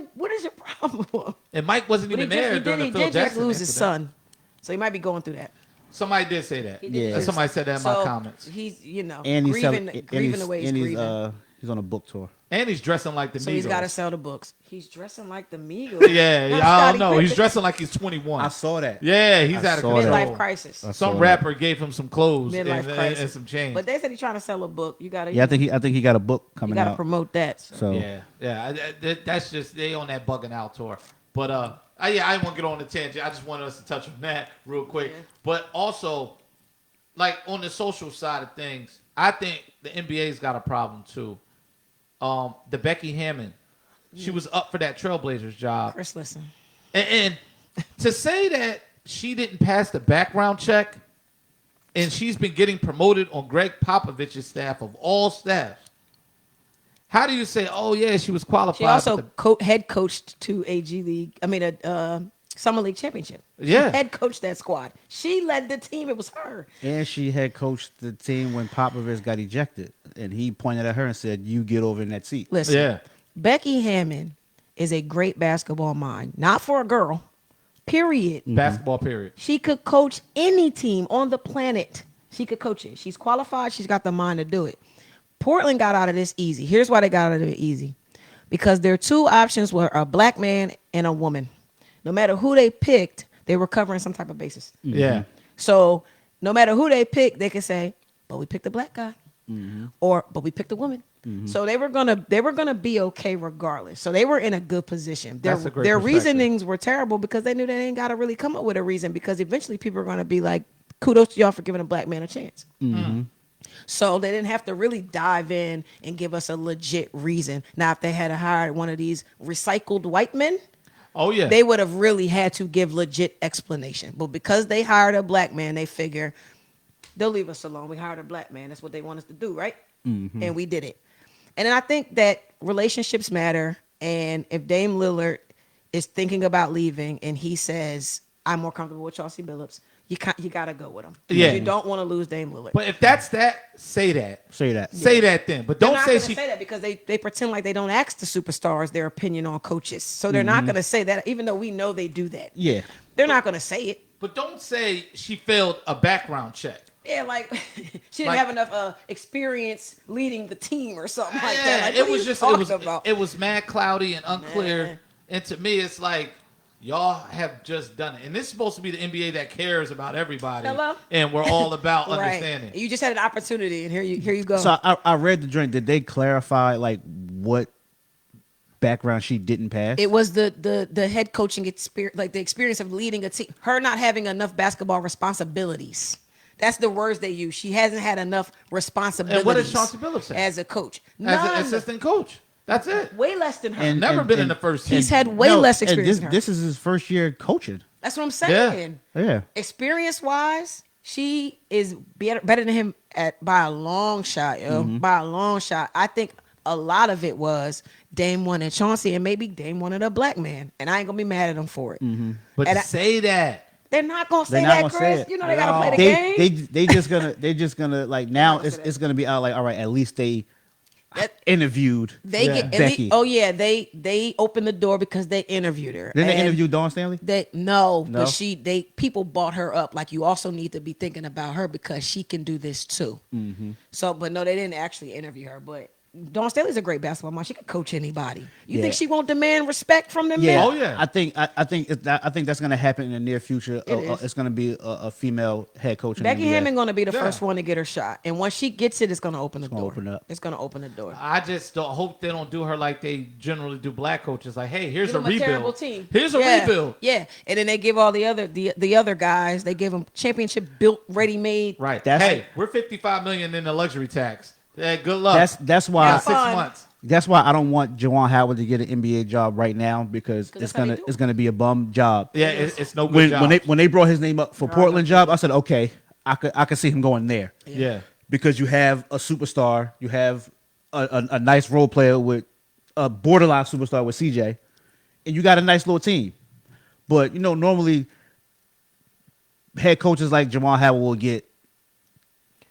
problem? And Mike wasn't But even there during the he Phil did just Jackson lose his incident. son. So he might be going through that. Somebody did say that. He did Yeah. lose- Somebody said that in my so comments. He's and he's grieving, selling- grieving the way he's grieving. he's on a book tour. And he's dressing like the So Migos. he's got to sell the books. He's dressing like the Migos. Yeah, Not I Scottie don't know. He's Pippen. dressing like he's 21. I saw that. Yeah, he's I out of saw control. that. Midlife crisis. I Some saw rapper gave him some clothes and, Midlife crisis. and some change. But they said he's trying to sell a book. You gotta. Yeah, I think he got a book you coming gotta out. promote that. So yeah. That's just they on that bugging out tour. But I didn't want to get on the tangent. I just wanted us to touch on that real quick. Yeah. But also, like on the social side of things, I think the NBA's got a problem too. The Becky Hammond, she was up for that Trailblazers job, Chris, listen. and to say that she didn't pass the background check, and she's been getting promoted on Greg Popovich's staff of all staffs. How do you say, oh yeah, she was qualified? She also but head coached to a G League. I mean, a Summer League championship. She Yeah. head coached that squad. She led the team. It was her. and she had coached the team when Popovich got ejected, and he pointed at her and said, "You get over in that seat." Listen, Yeah. Becky Hammond is a great basketball mind. Not for a girl. Period. basketball period. She could coach any team on the planet. She could coach it. She's qualified. She's got the mind to do it. Portland got out of this easy. Here's why they got out of it easy. Because their two options were a black man and a woman. No matter who they picked, they were covering some type of basis. Yeah. So no matter who they picked, they could say, but we picked a black guy. Or but we picked a woman. So they were gonna be okay regardless. So they were in a good position. That's a great Their perspective. reasonings were terrible because they knew they ain't gotta really come up with a reason because eventually people are gonna be like, kudos to y'all for giving a black man a chance. So they didn't have to really dive in and give us a legit reason. Now, if they had hired one of these recycled white men, Oh yeah. they would have really had to give legit explanation. But because they hired a black man, they figure they'll leave us alone. We hired a black man. That's what they want us to do, right? And we did it. And then I think that relationships matter. And if Dame Lillard is thinking about leaving and he says, I'm more comfortable with Chauncey Billups, you got to go with him. Yeah. You don't want to lose Dame Lillard. but if that's that, say that. Say that. Say that then. But They're don't not say gonna she. say that because they pretend like they don't ask the superstars their opinion on coaches. So they're not going to say that, even though we know they do that. Yeah. They're not going to say it. But don't say she failed a background check. Yeah, like she didn't Like- have enough experience leading the team or something like Yeah, that. Like, it what are was you just talking about? it was mad cloudy and unclear. Man. And to me, it's like y'all have just done it. And this is supposed to be the NBA that cares about everybody. Hello? And we're all about Right. understanding. You just had an opportunity, and here you go. So I read the joint. Did they clarify like what background she didn't pass? It was the head coaching experience, like the experience of leading a team. Her not having enough basketball responsibilities. That's the words they use. She hasn't had enough responsibilities. And what did Chauncey Billups say? as a coach? As an None. assistant coach. That's it. Way less than her. And- Never been in the first team. He's had way less and experience than her. This is his first year coaching. That's what I'm saying. Yeah. Experience wise, she is better than him by a long shot, yo. By a long shot. I think a lot of it was Dame wanted Chauncey, and maybe Dame wanted a black man, and I ain't gonna be mad at him for it. But And to say that. They're not gonna say They're not that, gonna say Chris. it. You know they gotta No. play the game. They just gonna like now gonna say that. it's gonna be out like all right, at least they That- interviewed They Yeah. get at Becky. least, oh yeah, they opened the door because they interviewed her. Then they And interviewed Dawn Stanley. No, No? but people bought her up. Like you also need to be thinking about her because she can do this too. Mm-hmm. So, but no, they didn't actually interview her. But Dawn Staley's a great basketball mom. She could coach anybody. You Yeah. think she won't demand respect from them Yeah. men? Oh, yeah. I think that's gonna happen in the near future. It is. It's gonna be a female head coach. In Becky the NBA. Hammond going to be the Yeah. first one to get her shot, and once she gets it, it's going to open the gonna door. open up. It's going to open the door. I just don't hope they don't do her like they generally do black coaches. Like, hey, here's Give a them rebuild. terrible team. Here's a Yeah, rebuild. Yeah, and then they give all the other guys. They give them championship built, ready made. Right. That's- hey, we're $55 million in the luxury tax. Yeah, good luck. That's why Yeah, 6 Fun. months. That's why I don't want Juwan Howard to get an NBA job right now because 'Cause it's that's how they gonna do it's it. gonna be a bum job. Yeah, it's no good job. When they brought his name up for No, Portland no. job, I said okay, I could see him going there yeah. because you have a superstar, you have a nice role player with a borderline superstar with CJ, and you got a nice little team. But normally head coaches like Juwan Howard will get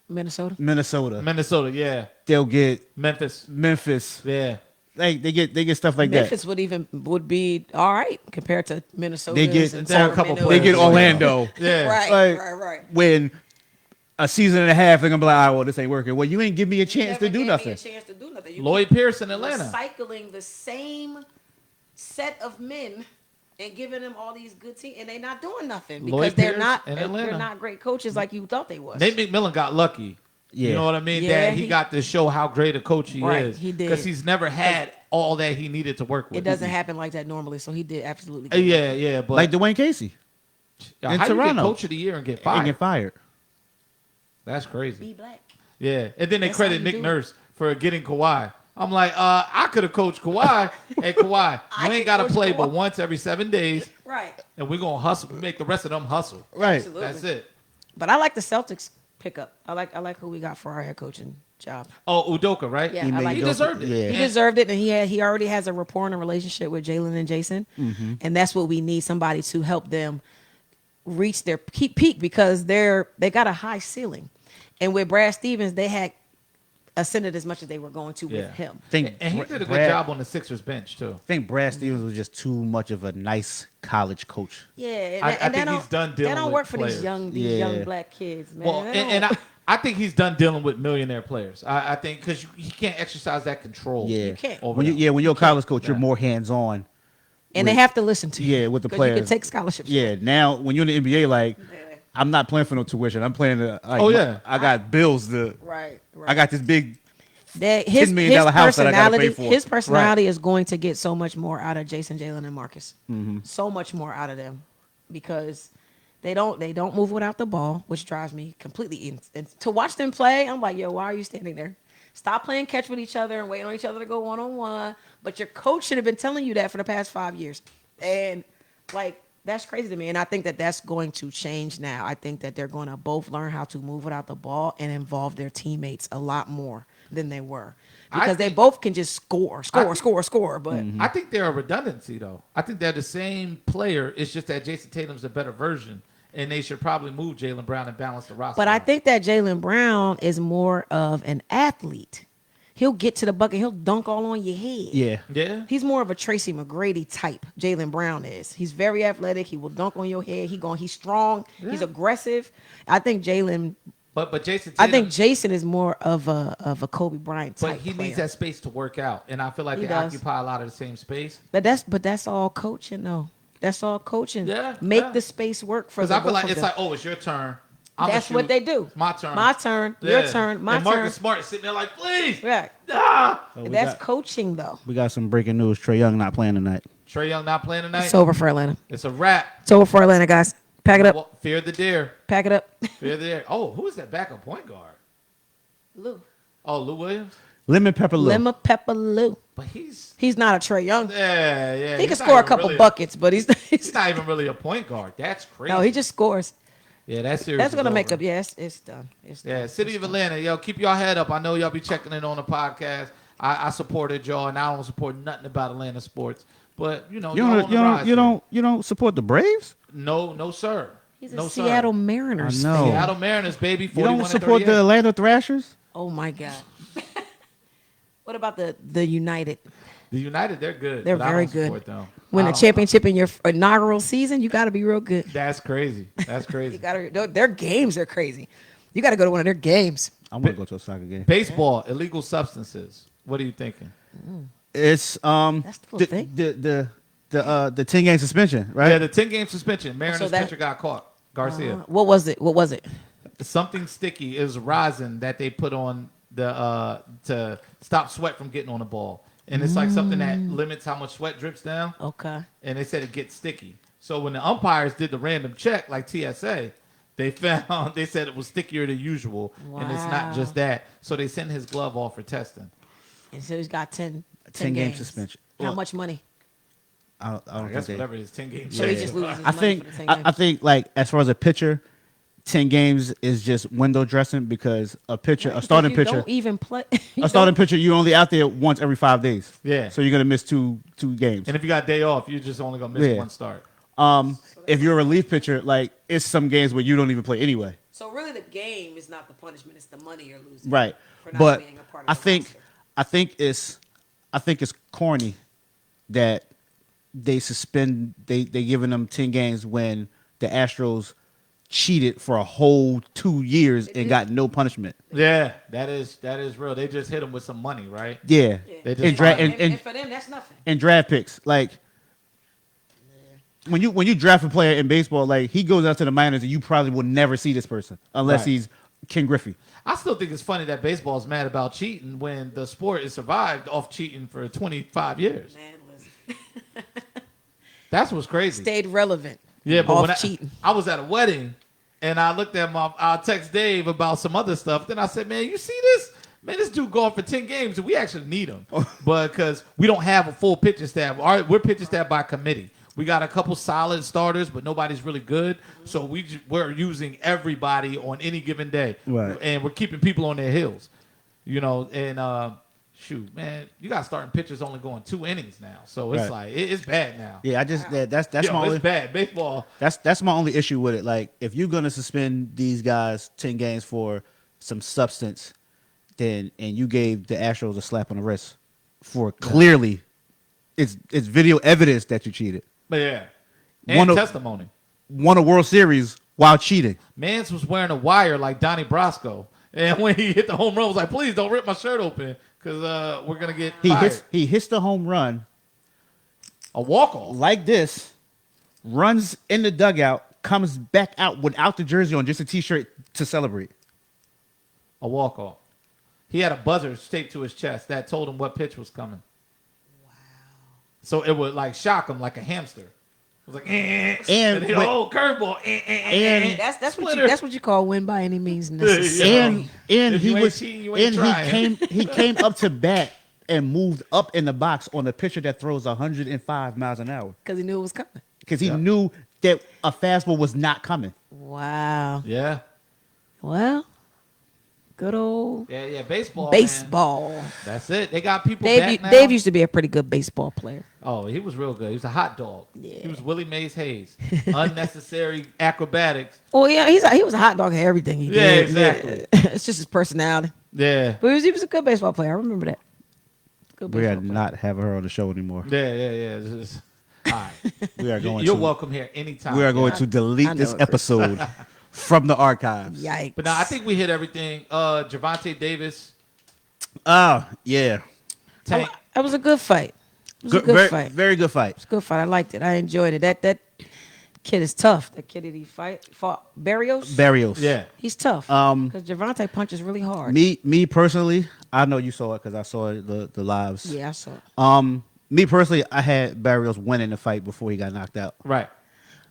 Minnesota. Minnesota, Minnesota, yeah. they'll get Memphis, Memphis. yeah. Like they get stuff like Memphis would be all right compared to Minnesota. They get and there are a couple that. Sacramento. They get players. Orlando. Yeah. Right, Like, right. When a season and a half, they're gonna be like, "All right, well, this ain't working." Well, you ain't give me a chance Never to do gave me nothing. a chance to do nothing. You Lloyd keep Pierce in Atlanta. recycling the same set of men and giving them all these good teams, and they're not doing nothing because Lloyd they're Pierce not in they're Atlanta. not great coaches like you thought they was. Nate McMillan got lucky. Yeah. You know what I mean? Yeah, that he he- got to show how great a coach he Right, is. he did. Because he's never had all that he needed to work with. It doesn't happen like that normally, so he did absolutely. Yeah, yeah, but Like Dwayne Casey yeah, in how you get Toronto. coach of the year and get and fired? get fired. That's crazy. Be black. Yeah, and then they That's how credit you Nick do it. Nurse for getting Kawhi. I'm like, I could have coached Kawhi. Hey, Kawhi, I you ain't could got to coach play Kawhi. but once every 7 days, Right. and we're gonna hustle, make the rest of them hustle. Right. Absolutely. That's it. But I like the Celtics pickup. I like who we got for our head coaching job. Oh, Udoka, right? Yeah, He I made like he Udoka. deserved it. Yeah. He deserved it, and he already has a rapport and a relationship with Jalen and Jason, and that's what we need, somebody to help them reach their peak because they got a high ceiling, and with Brad Stevens they had ascended as much as they were going to Yeah. with him. And he did a good Brad- job on the Sixers bench too. I think Brad Stevens was just too much of a nice college coach. Yeah, and, I and think that don't, he's done that dealing don't with work for players. these Yeah. young black kids, man. Well, They and don't- I think he's done dealing with millionaire players. I think because he can't exercise that control. Yeah, You can't. over When you, them. yeah, when you're a college coach, you're Yeah. more hands on. and they have to listen to you. Yeah, with the 'cause you can players. take scholarships. Yeah, now when you're in the NBA, like Yeah. I'm not playing for no tuition. I'm playing. Like, Oh, yeah. I got bills. Right. I got this big. That his $10 million house that I gotta personality, pay for. his personality is going to get so much more out of Jason, Jalen, and Marcus. Mm-hmm. So much more out of them because they don't move without the ball, which drives me completely. And to watch them play, I'm like, yo, why are you standing there? Stop playing catch with each other and waiting on each other to go 1-on-1. But your coach should have been telling you that for the past 5 years, and like. That's crazy to me, and I think that that's going to change now. I think that they're going to both learn how to move without the ball and involve their teammates a lot more than they were because they think- both can just score. But I think they're a redundancy though. I think they're the same player. It's just that Jason Tatum's a better version, and they should probably move Jalen Brown and balance the roster. but I out. think that Jalen Brown is more of an athlete. He'll get to the bucket. He'll dunk all on your head. Yeah, yeah. He's more of a Tracy McGrady type. Jalen Brown is. He's very athletic. He will dunk on your head. He's strong. He's Yeah. aggressive. I think Jalen. But Jason I Tatum, think Jason is more of a Kobe Bryant type. but he player. needs that space to work out, and I feel like He they does. occupy a lot of the same space. But that's all coaching though. That's all coaching. Yeah, Make yeah. the space work for Because the I feel both like of it's them. like, oh, it's your turn. I'ma That's what shoot. they do. It's my turn. My turn. Your Yeah. turn. My and turn. Marcus Smart is sitting there like, please. Right. Ah! we That's got- coaching though. we got some breaking news. Trey Young not playing tonight. Trey Young not playing tonight. It's over for Atlanta. It's a wrap. It's over for Atlanta, guys. Pack it up. Well, fear the deer. Pack it up. Fear the deer. Oh, who is that backup point guard? Lou. Oh, Lou Williams. Lemon pepper Lou. Lemon Pepper Lou. But he's He's not a Trey Young. yeah. He he's can not score a even couple really buckets, but he's He's not even really a point guard. That's crazy. no. He just scores. yeah. That series. That's is gonna make over. up. Yes, it's done. It's done. Yeah, City of Atlanta, yo, keep your head up. I know y'all be checking in on the podcast. I supported y'all, and I don't support nothing about Atlanta sports. But You y'all don't. on You the don't. rise You here. don't support the Braves. No, sir. He's a no, Seattle sir. Mariners. I know. fan. Seattle Mariners, baby. You 41 don't and support the 38. Atlanta Thrashers. Oh my God. What about the United? The United, they're good. They're but I very don't good. support them. Win I a don't- championship in your inaugural season, you got to be real good. That's crazy. That's You crazy. got to. Their games are crazy. You got to go to one of their games. I want to go to a soccer game. Baseball, illegal substances. What are you thinking? It's That's still a the thing? the 10-game suspension, right? Yeah, the 10-game suspension. Mariners that- pitcher got caught. Garcia. What was it? What was it? Something sticky. It was rosin that they put on the to stop sweat from getting on the ball, and it's like something that limits how much sweat drips down. Okay. And they said it gets sticky. So when the umpires did the random check, like TSA, they said it was stickier than usual, and it's not Wow. just that. So they sent his glove off for testing. And so he's got 10 10 game games. suspension. How Well, much money? I don't I think guess they. whatever it is, 10 games. So he just loses his I money think for the 10 I games. think like as far as a pitcher, 10 games is just window dressing because a pitcher, a Because starting you pitcher, don't even play. a starting pitcher, you're only out there once every 5 days. Yeah. So you're gonna miss two games. And if you got a day off, you're just only gonna miss Yeah. one start. If you're a relief pitcher, like it's some games where you don't even play anyway. So really, the game is not the punishment; it's the money you're losing. Right. For not But being a part of I the think roster. I think it's corny that they giving them 10 games when the Astros cheated for a whole 2 years and got no punishment. Yeah, that is real. They just hit him with some money, right? Yeah. They just And, find And for them, that's nothing. and draft picks. Like when you draft a player in baseball, like he goes out to the minors and you probably will never see this person unless Right. he's Ken Griffey. I still think it's funny that baseball's mad about cheating when the sport has survived off cheating for 25 years. Man, listen. That's what's crazy. Stayed relevant. Yeah, but off when cheating. I was at a wedding and I looked at I text Dave about some other stuff. Then I said, man, you see this? Man, this dude going for 10 games and we actually need him. But because we don't have a full pitching staff. We're pitching staff by committee. We got a couple solid starters, but nobody's really good. So we're using everybody on any given day. Right. And we're keeping people on their heels. You know, and shoot, man, you got starting pitchers only going 2 innings now. So it's Right. like it's bad now. Yeah, that's Yo, my only it's bad. Baseball. that's my only issue with it. Like if you're gonna suspend these guys 10 games for some substance, then and you gave the Astros a slap on the wrist for clearly it's video evidence that you cheated. But yeah. And One of- testimony. Won a World Series while cheating. Mans was wearing a wire like Donnie Brasco. And when he hit the home run, I was like, please don't rip my shirt open because we're going to get fired. He hits the home run A walk-off. like this, runs in the dugout, comes back out without the jersey on, just a t-shirt to celebrate. A walk-off. He had a buzzer taped to his chest that told him what pitch was coming. Wow. So it would like shock him like a hamster. It was like, and he, when- curveball. and- That's what you call win by any means necessary. And If he you ain't was cheating, you ain't and trying. he came up to bat and moved up in the box on a pitcher that throws 105 miles an hour Because he knew it was coming. because he Yeah. knew that a fastball was not coming. Wow. Yeah. Well, good old Yeah, baseball. Man. baseball. That's it. They got people back now. Dave used to be a pretty good baseball player. Oh, he was real good. He was a hot dog. Yeah. He was Willie Mays Hayes. Unnecessary acrobatics. Oh yeah, he was a hot dog at everything he Yeah, did. exactly. It's just his personality. Yeah. But he was a good baseball player. I remember that. Good We baseball are player. not having her on the show anymore. Yeah. It's just- all right. We are going You're to welcome here anytime. we are going Yeah. to I delete know this it, Chris. episode from the archives. Yikes. But no, I think we hit everything. Javante Davis, Oh yeah, Tank. That was a good fight. It was a good very, fight. very good fight. It's a good fight. I liked it. I enjoyed it. That kid is tough. That kid that he fought Barrios. Barrios. Yeah. He's tough. Because Javante punches really hard. Me personally, I know you saw it because I saw the lives. Yeah, I saw it. Me personally, I had Barrios winning the fight before he got knocked out. Right.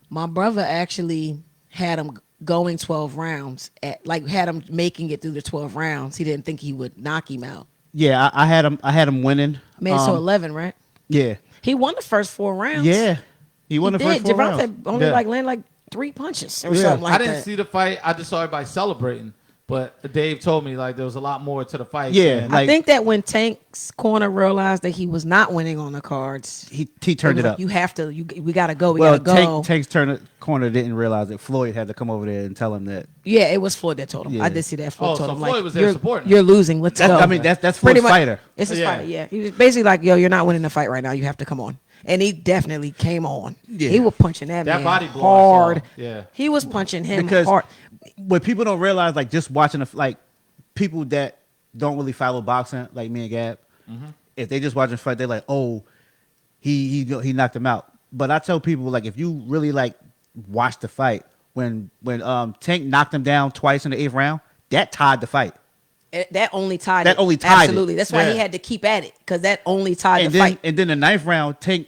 My brother actually had him going 12 rounds. Had him making it through the 12 rounds. He didn't think he would knock him out. Yeah, I had him winning. Made it to 11, right? Yeah, He won the first 4 rounds. yeah, he won the first 4 Javante rounds. only Yeah. landed 3 punches or Yeah. something like I didn't that. see the fight. I just saw everybody celebrating. But Dave told me like there was a lot more to the fight. Yeah, than- I like- think that when Tank's corner realized that he was not winning on the cards, He turned was it like, up. You have to. We gotta go. We Well, gotta go. Tank's corner didn't realize that Floyd had to come over there and tell him that. Yeah, it was Floyd that told him. Yeah. I did see that. Floyd Oh, told so him Floyd like, was there you're, supporting you're him. losing. Let's That's, go. I mean, that's Pretty Floyd's much. fighter. It's his Yeah. fighter. Yeah, he was basically like, yo, you're not winning the fight right now. You have to come on. And he definitely came on. Yeah. He was punching that That man body blow I saw. hard. Yeah. He was punching him Because hard. what people don't realize, like just watching, like people that don't really follow boxing, like me and Gab, if they just watch a fight, they're like, oh, he knocked him out. But I tell people, like, if you really like watch the fight, when Tank knocked him down twice in the 8th round, that tied the fight. That only tied That it. only tied it. Absolutely. That's why he Yeah. had to keep at it because that only tied And the then fight. and then the 9th round, Tank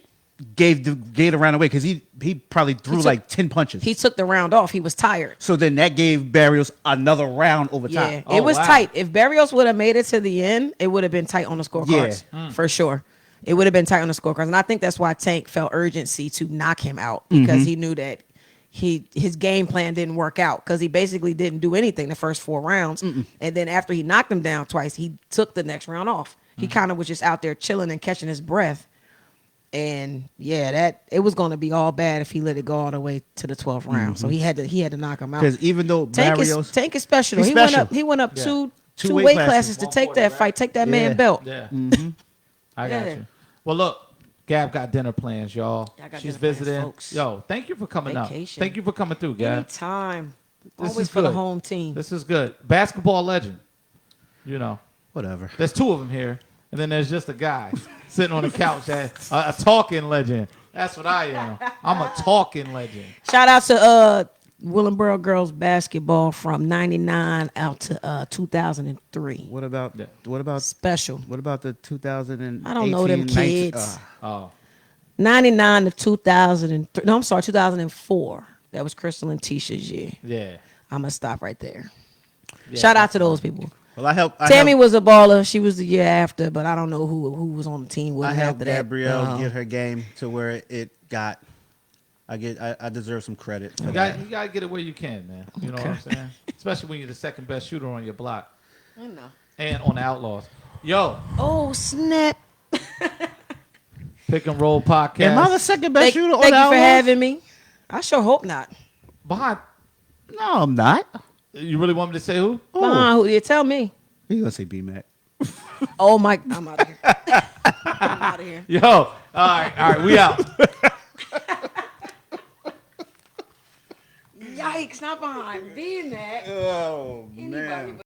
gave the round away because he probably threw took- like 10 punches. He took the round off. He was tired. So then that gave Barrios another round over Yeah, time. Oh, it was wow. tight. If Barrios would have made it to the end, it would have been tight on the scorecards for sure. It would have been tight on the scorecards, and I think that's why Tank felt urgency to knock him out because he knew that his game plan didn't work out because he basically didn't do anything the first 4 rounds, and then after he knocked him down twice, he took the next round off. He kind of was just out there chilling and catching his breath. And yeah, that it was going to be all bad if he let it go all the way to the 12th round. So he had to knock him out. Because even though Barrios, Tank is special. He's He special. went up Yeah. two weight classes to take that fight, take that man belt. Yeah. I got Yeah. you. Well, look, Gab got dinner plans, y'all. I got She's dinner plans, visiting. folks. Yo, thank you for coming Vacation. out. Thank you for coming through, Gab. Anytime. This Always is for the good. home team. This is good. Basketball legend. You know, whatever. there's 2 of them here, and then there's just a guy sitting on the couch, a talking legend. That's what I am. I'm a talking legend. Shout out to Willenboro girls basketball from '99 out to 2003. What about Yeah. Special. what about the 2018? I don't know them 19, kids. Oh, 99 to 2003. No, I'm sorry, 2004. That was Crystal and Tisha's year. yeah. I'm gonna stop right there. Yeah, Shout out to those people. well, I helped. Tammy was a baller. She was the year after, but I don't know who was on the team with I her helped after that. Gabrielle get her game to where it got. I deserve some credit. For You that. gotta get it where you can, man. You know what I'm saying? Especially when you're the second best shooter on your block I know. and on the Outlaws. Yo, Oh snap! Pick and Roll podcast. Am I the second best Thank, shooter on thank the you for Outlaws? having me. I sure hope not. Behind, No, I'm not. you really want me to say who? Who you tell me? You gonna say B Mac? Oh my! I'm out of here. I'm out of here. Yo, all right, we out. Yikes! Not behind. Being that. Oh Anybody